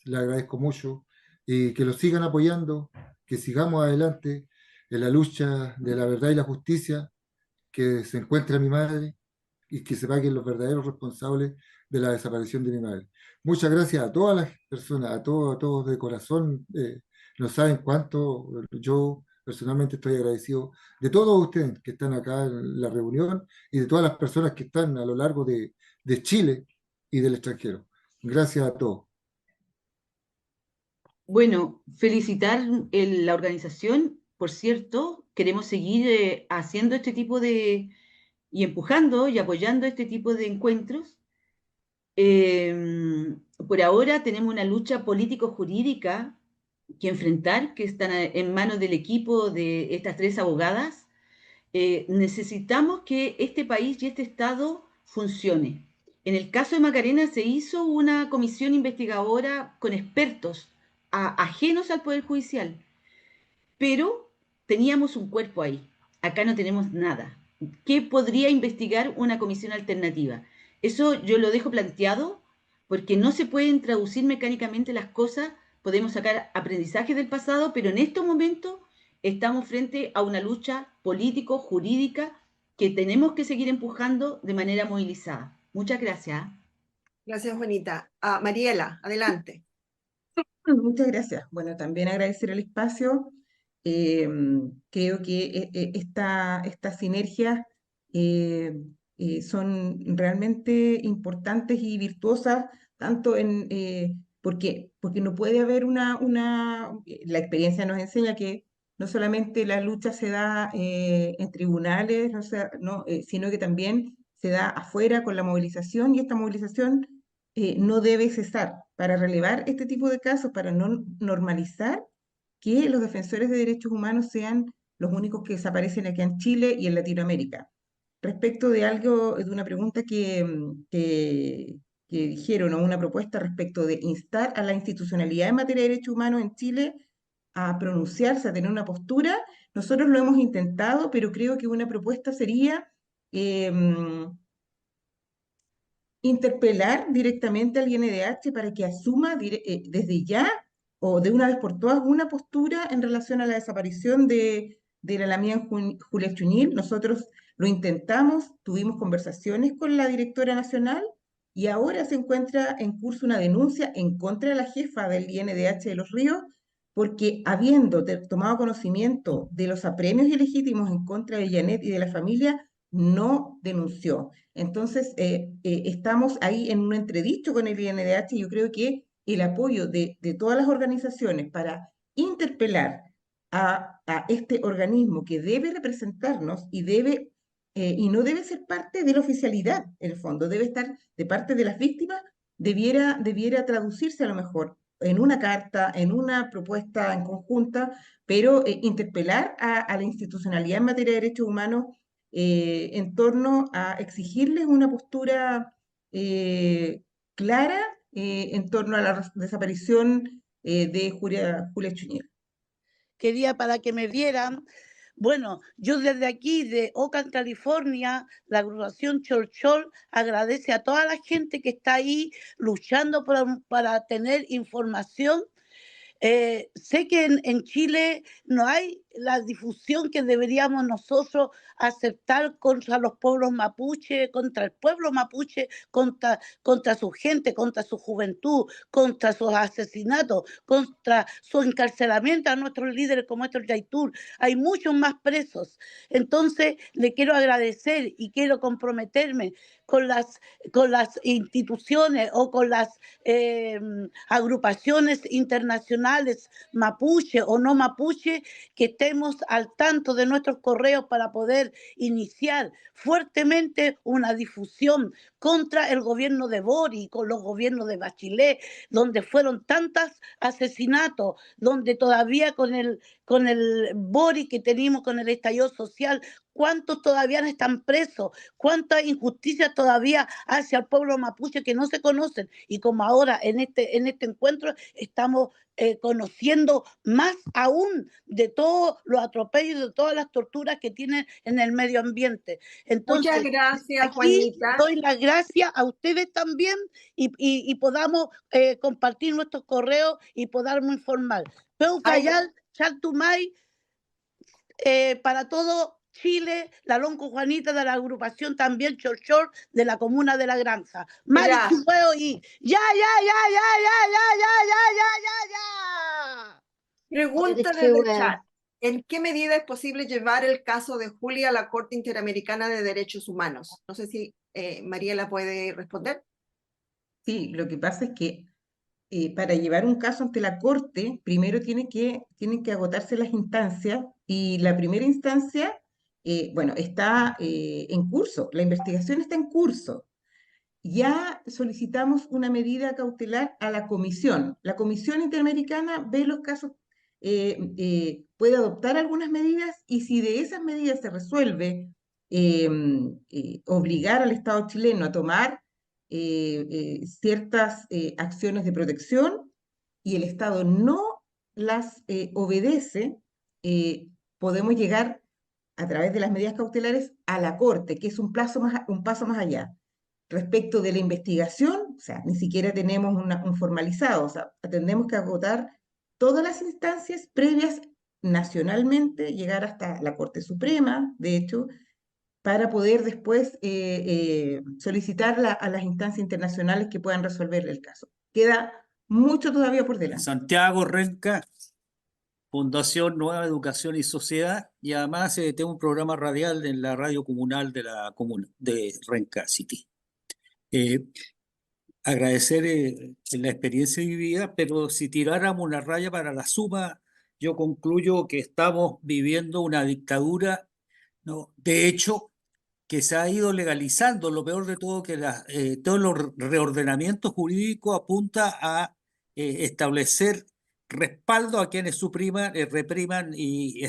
les agradezco mucho, y que lo sigan apoyando, que sigamos adelante en la lucha de la verdad y la justicia, que se encuentre mi madre y que se paguen los verdaderos responsables de la desaparición de mi madre. Muchas gracias a todas las personas, a todos de corazón. No saben cuánto yo personalmente estoy agradecido de todos ustedes que están acá en la reunión y de todas las personas que están a lo largo de Chile y del extranjero. Gracias a todos. Bueno, felicitar la organización, por cierto, queremos seguir haciendo este tipo de, y empujando y apoyando este tipo de encuentros. Por ahora tenemos una lucha político-jurídica que enfrentar, que está en manos del equipo de estas 3 abogadas. Necesitamos que este país y este Estado funcione. En el caso de Macarena se hizo una comisión investigadora con expertos ajenos al Poder Judicial, pero teníamos un cuerpo ahí. Acá no tenemos nada. ¿Qué podría investigar una comisión alternativa? Eso yo lo dejo planteado porque no se pueden traducir mecánicamente las cosas, podemos sacar aprendizajes del pasado, pero en estos momentos estamos frente a una lucha político-jurídica que tenemos que seguir empujando de manera movilizada. Muchas gracias. Gracias, Juanita. Mariela, adelante. Muchas gracias. Bueno, también agradecer el espacio. Creo que estas sinergias son realmente importantes y virtuosas, tanto porque no puede haber la experiencia nos enseña que no solamente la lucha se da en tribunales, sino que también se da afuera con la movilización, y esta movilización no debe cesar para relevar este tipo de casos, para no normalizar que los defensores de derechos humanos sean los únicos que desaparecen aquí en Chile y en Latinoamérica. Respecto de una pregunta que dijeron, o una propuesta respecto de instar a la institucionalidad en materia de derechos humanos en Chile a pronunciarse, a tener una postura, nosotros lo hemos intentado, pero creo que una propuesta sería interpelar directamente al INDH para que asuma desde ya o de una vez por todas una postura en relación a la desaparición de la Lamián Julia Chuñil. Nosotros lo intentamos, tuvimos conversaciones con la directora nacional y ahora se encuentra en curso una denuncia en contra de la jefa del INDH de Los Ríos, porque habiendo tomado conocimiento de los apremios ilegítimos en contra de Janet y de la familia, no denunció. Entonces, estamos ahí en un entredicho con el INDH, y yo creo que el apoyo de todas las organizaciones para interpelar a este organismo que debe representarnos y no debe ser parte de la oficialidad, en el fondo, debe estar de parte de las víctimas, debiera traducirse a lo mejor en una carta, en una propuesta en conjunta, pero interpelar a la institucionalidad en materia de derechos humanos en torno a exigirles una postura clara en torno a la desaparición de Julia Chuñil. Quería para que me vieran. Bueno, yo desde aquí, de Oakland, California, la agrupación Cholchol agradece a toda la gente que está ahí luchando para tener información. Sé que en Chile no hay la difusión que deberíamos nosotros aceptar contra los pueblos mapuche, contra el pueblo mapuche, contra su gente, contra su juventud, contra sus asesinatos, contra su encarcelamiento a nuestros líderes como estos Yaitul. Hay muchos más presos. Entonces, le quiero agradecer y quiero comprometerme con las instituciones o con las agrupaciones internacionales mapuche o no mapuche, que estemos al tanto de nuestros correos para poder iniciar fuertemente una difusión contra el gobierno de Boric, con los gobiernos de Bachelet, donde fueron tantos asesinatos, donde todavía con el Boric que tenemos, con el estallido social, cuántos todavía no están presos, cuántas injusticias todavía hacia el pueblo mapuche que no se conocen. Y como ahora en este encuentro estamos conociendo más aún de todos los atropellos, de todas las torturas que tienen en el medio ambiente. Muchas Entonces, gracias, aquí Juanita. doy las gracias a ustedes también y podamos compartir nuestros correos y podamos informar. Peucayal, Chaltumay, para todo Chile, la Lonco Juanita de la agrupación también Chorchor de la comuna de La Granja. Mari Gracias. Chihueo y ya. Pregunta desde el chat. ¿En qué medida es posible llevar el caso de Julia a la Corte Interamericana de Derechos Humanos? No sé si Mariela puede responder. Sí, lo que pasa es que para llevar un caso ante la Corte, primero tienen que agotarse las instancias y la primera instancia, bueno, está en curso, la investigación está en curso. Ya solicitamos una medida cautelar a la comisión. La Comisión Interamericana ve los casos, puede adoptar algunas medidas y si de esas medidas se resuelve obligar al Estado chileno a tomar ciertas acciones de protección y el Estado no las obedece, podemos llegar a través de las medidas cautelares a la Corte, que es un paso más allá. Respecto de la investigación, o sea, ni siquiera tenemos un formalizado, o sea, tendremos que agotar todas las instancias previas nacionalmente, llegar hasta la Corte Suprema, de hecho, para poder después solicitar a las instancias internacionales que puedan resolver el caso. Queda mucho todavía por delante. Santiago Renca, Fundación Nueva Educación y Sociedad, y además tengo un programa radial en la radio comunal de la comuna de Renca City. Agradecer la experiencia vivida, pero si tiráramos una raya para la suma, yo concluyo que estamos viviendo una dictadura, ¿no? De hecho, que se ha ido legalizando. Lo peor de todo que todos los reordenamientos jurídicos apunta a establecer respaldo a quienes repriman y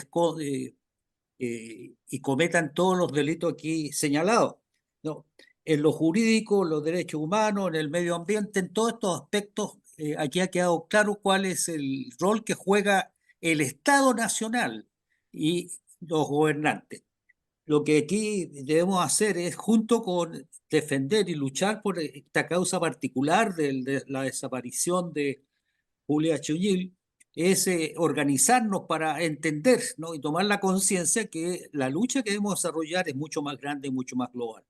cometan todos los delitos aquí señalados, ¿no? En lo jurídico, los derechos humanos, en el medio ambiente, en todos estos aspectos, aquí ha quedado claro cuál es el rol que juega el Estado Nacional y los gobernantes. Lo que aquí debemos hacer es, junto con defender y luchar por esta causa particular de la desaparición de Julia Chuñil, es organizarnos para entender, ¿no? Y tomar la conciencia que la lucha que debemos desarrollar es mucho más grande y mucho más global,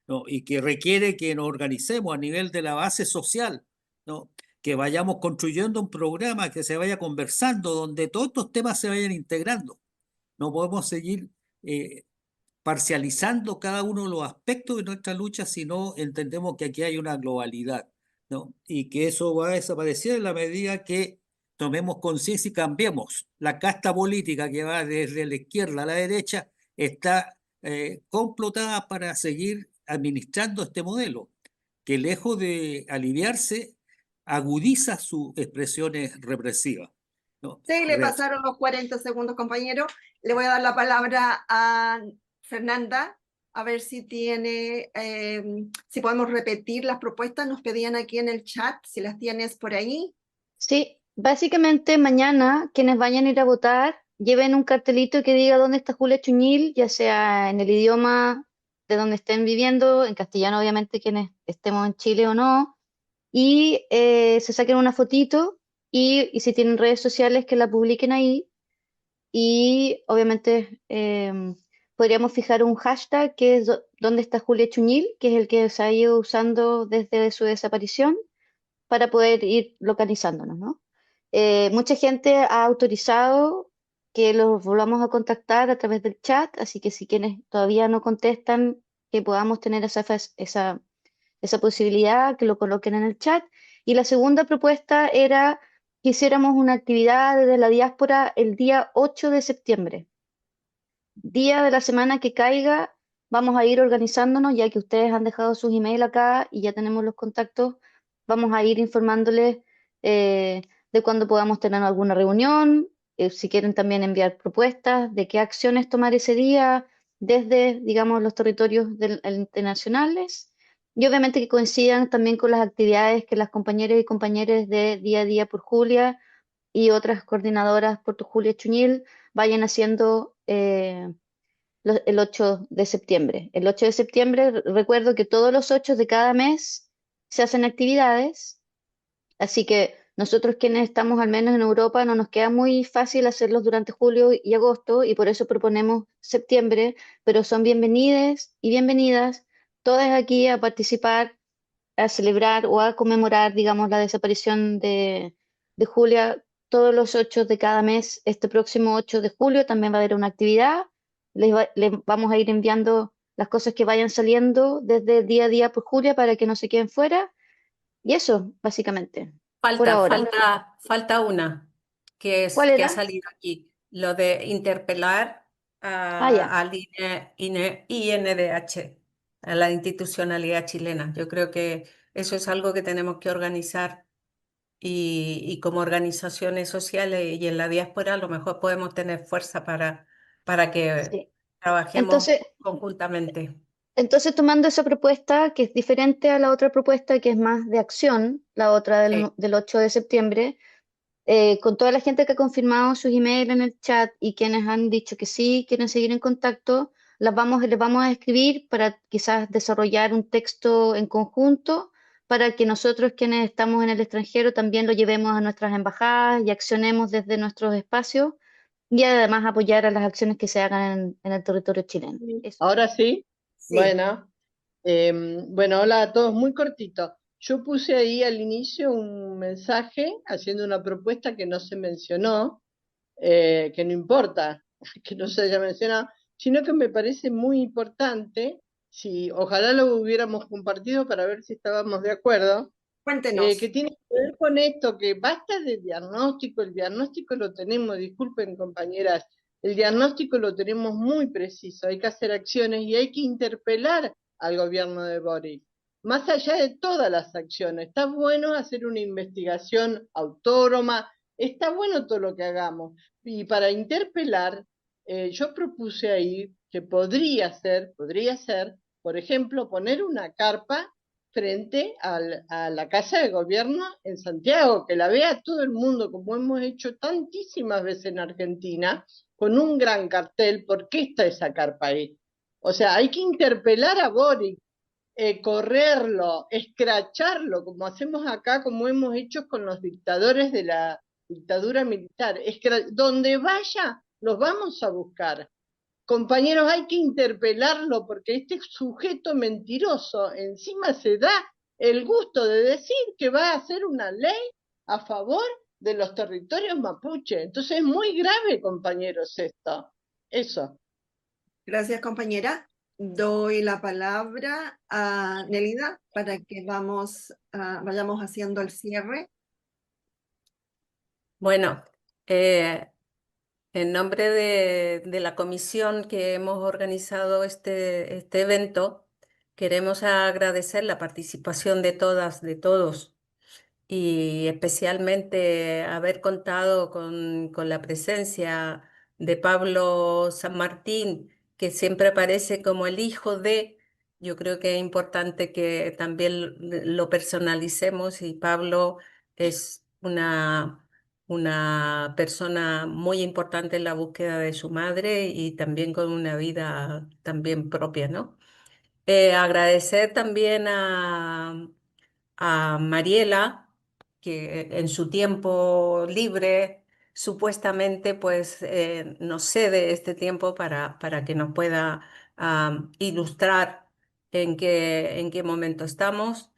¿no? Y que requiere que nos organicemos a nivel de la base social, ¿no? Que vayamos construyendo un programa que se vaya conversando, donde todos estos temas se vayan integrando. No podemos seguir parcializando cada uno de los aspectos de nuestra lucha, sino entendemos que aquí hay una globalidad, ¿no? Y que eso va a desaparecer en la medida que tomemos conciencia y cambiemos. La casta política que va desde la izquierda a la derecha está complotada para seguir administrando este modelo, que lejos de aliviarse, agudiza sus expresiones represivas, ¿no? Sí, le pasaron los 40 segundos, compañero. Le voy a dar la palabra a Fernanda, a ver si tiene, si podemos repetir las propuestas. Nos pedían aquí en el chat, si las tienes por ahí. Sí, básicamente mañana quienes vayan a ir a votar lleven un cartelito que diga dónde está Julia Chuñil, ya sea en el idioma de donde estén viviendo, en castellano obviamente quienes estemos en Chile o no, y se saquen una fotito y si tienen redes sociales que la publiquen ahí y obviamente podríamos fijar un hashtag que es ¿dónde está Julia Chuñil?, que es el que se ha ido usando desde su desaparición para poder ir localizándonos, ¿no? Mucha gente ha autorizado que los volvamos a contactar a través del chat, así que si quienes todavía no contestan, que podamos tener esa posibilidad, que lo coloquen en el chat. Y la segunda propuesta era que hiciéramos una actividad desde la diáspora el día 8 de septiembre. Día de la semana que caiga, vamos a ir organizándonos, ya que ustedes han dejado sus emails acá y ya tenemos los contactos. Vamos a ir informándoles de cuándo podamos tener alguna reunión, si quieren también enviar propuestas de qué acciones tomar ese día, desde, digamos, los territorios internacionales y obviamente que coincidan también con las actividades que las compañeras y compañeros de Día a Día por Julia y otras coordinadoras por tu Julia Chuñil vayan haciendo el 8 de septiembre. El 8 de septiembre, recuerdo que todos los 8 de cada mes se hacen actividades, así que nosotros quienes estamos al menos en Europa no nos queda muy fácil hacerlos durante julio y agosto y por eso proponemos septiembre, pero son bienvenidas y bienvenidas todas aquí a participar, a celebrar o a conmemorar, digamos, la desaparición de Julia todos los 8 de cada mes. Este próximo 8 de julio también va a haber una actividad. Les vamos a ir enviando las cosas que vayan saliendo desde día a día por Julia para que no se queden fuera. Y eso, básicamente, por ahora. Falta una ¿Cuál que ha era? salido aquí, lo de interpelar Ah, ya. al INDH, a la institucionalidad chilena. Yo creo que eso es algo que tenemos que organizar y como organizaciones sociales y en la diáspora a lo mejor podemos tener fuerza para que Sí. trabajemos Entonces, conjuntamente. Entonces, tomando esa propuesta, que es diferente a la otra propuesta, que es más de acción, la otra Sí. del 8 de septiembre, con toda la gente que ha confirmado sus emails en el chat y quienes han dicho que sí, quieren seguir en contacto, les vamos a escribir para quizás desarrollar un texto en conjunto para que nosotros quienes estamos en el extranjero también lo llevemos a nuestras embajadas y accionemos desde nuestros espacios y además apoyar a las acciones que se hagan en el territorio chileno. Eso. Ahora sí. Sí. Bueno, bueno, hola a todos, muy cortito. Yo puse ahí al inicio un mensaje haciendo una propuesta que no se mencionó, que no importa que no se haya mencionado, sino que me parece muy importante, si ojalá lo hubiéramos compartido para ver si estábamos de acuerdo, Cuéntenos. que tiene que ver con esto, que basta de diagnóstico, el diagnóstico lo tenemos, disculpen compañeras, el diagnóstico lo tenemos muy preciso, hay que hacer acciones y hay que interpelar al gobierno de Boric. Más allá de todas las acciones, está bueno hacer una investigación autónoma, está bueno todo lo que hagamos. Y para interpelar, yo propuse ahí que podría ser, por ejemplo, poner una carpa frente a la Casa de Gobierno en Santiago, que la vea todo el mundo, como hemos hecho tantísimas veces en Argentina, con un gran cartel. ¿Por qué está esa carpa ahí? O sea, hay que interpelar a Boric, correrlo, escracharlo, como hacemos acá, como hemos hecho con los dictadores de la dictadura militar. Donde vaya, los vamos a buscar. Compañeros, hay que interpelarlo porque este sujeto mentiroso encima se da el gusto de decir que va a hacer una ley a favor de los territorios mapuche. Entonces es muy grave, compañeros, esto. Eso. Gracias, compañera. Doy la palabra a Nelida para que vayamos haciendo el cierre. Bueno, en nombre de la comisión que hemos organizado este evento, queremos agradecer la participación de todas, de todos, y especialmente haber contado con la presencia de Pablo San Martín, que siempre aparece como el hijo de. Yo creo que es importante que también lo personalicemos y Pablo es una persona muy importante en la búsqueda de su madre y también con una vida también propia, ¿no? Agradecer también a Mariela, que en su tiempo libre supuestamente pues nos cede este tiempo para que nos pueda ilustrar en qué momento estamos.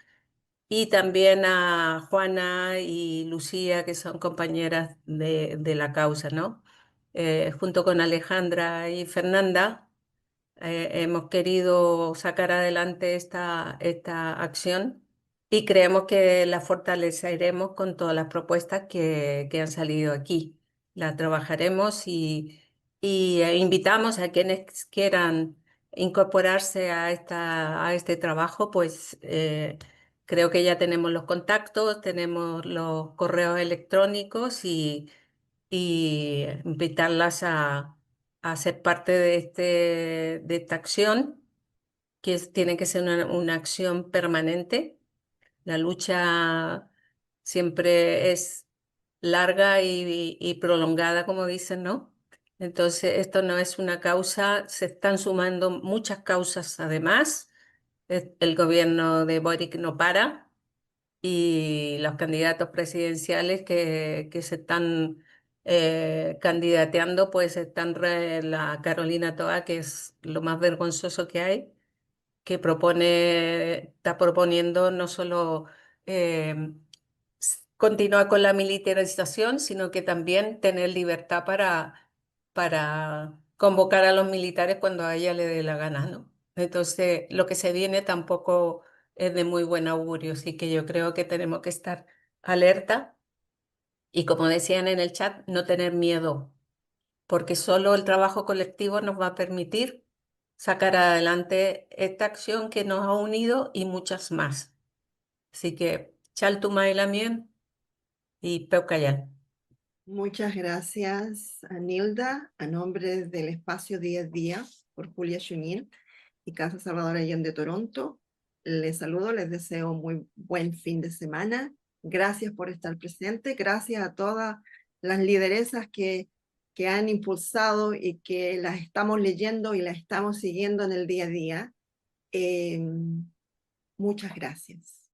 Y también a Juana y Lucía, que son compañeras de la causa, ¿no? Junto con Alejandra y Fernanda, hemos querido sacar adelante esta acción y creemos que la fortaleceremos con todas las propuestas que han salido aquí. La trabajaremos y invitamos a quienes quieran incorporarse a este trabajo, pues creo que ya tenemos los contactos, tenemos los correos electrónicos y invitarlas a ser parte de esta acción, que tiene que ser una acción permanente. La lucha siempre es larga y prolongada, como dicen, ¿no? Entonces, esto no es una causa, se están sumando muchas causas además. El gobierno de Boric no para y los candidatos presidenciales que se están candidateando, pues están la Carolina Toa, que es lo más vergonzoso que hay, que está proponiendo no solo continuar con la militarización, sino que también tener libertad para convocar a los militares cuando a ella le dé la gana, ¿no? Entonces, lo que se viene tampoco es de muy buen augurio, así que yo creo que tenemos que estar alerta y, como decían en el chat, no tener miedo, porque solo el trabajo colectivo nos va a permitir sacar adelante esta acción que nos ha unido y muchas más. Así que, Chaltumailamien y Peucayal. Muchas gracias, Anilda, a nombre del espacio 10 días por Julia Chuñil y Casa Salvador Allende de Toronto. Les saludo, les deseo muy buen fin de semana. Gracias por estar presente, gracias a todas las lideresas que han impulsado y que las estamos leyendo y las estamos siguiendo en el día a día. Muchas gracias.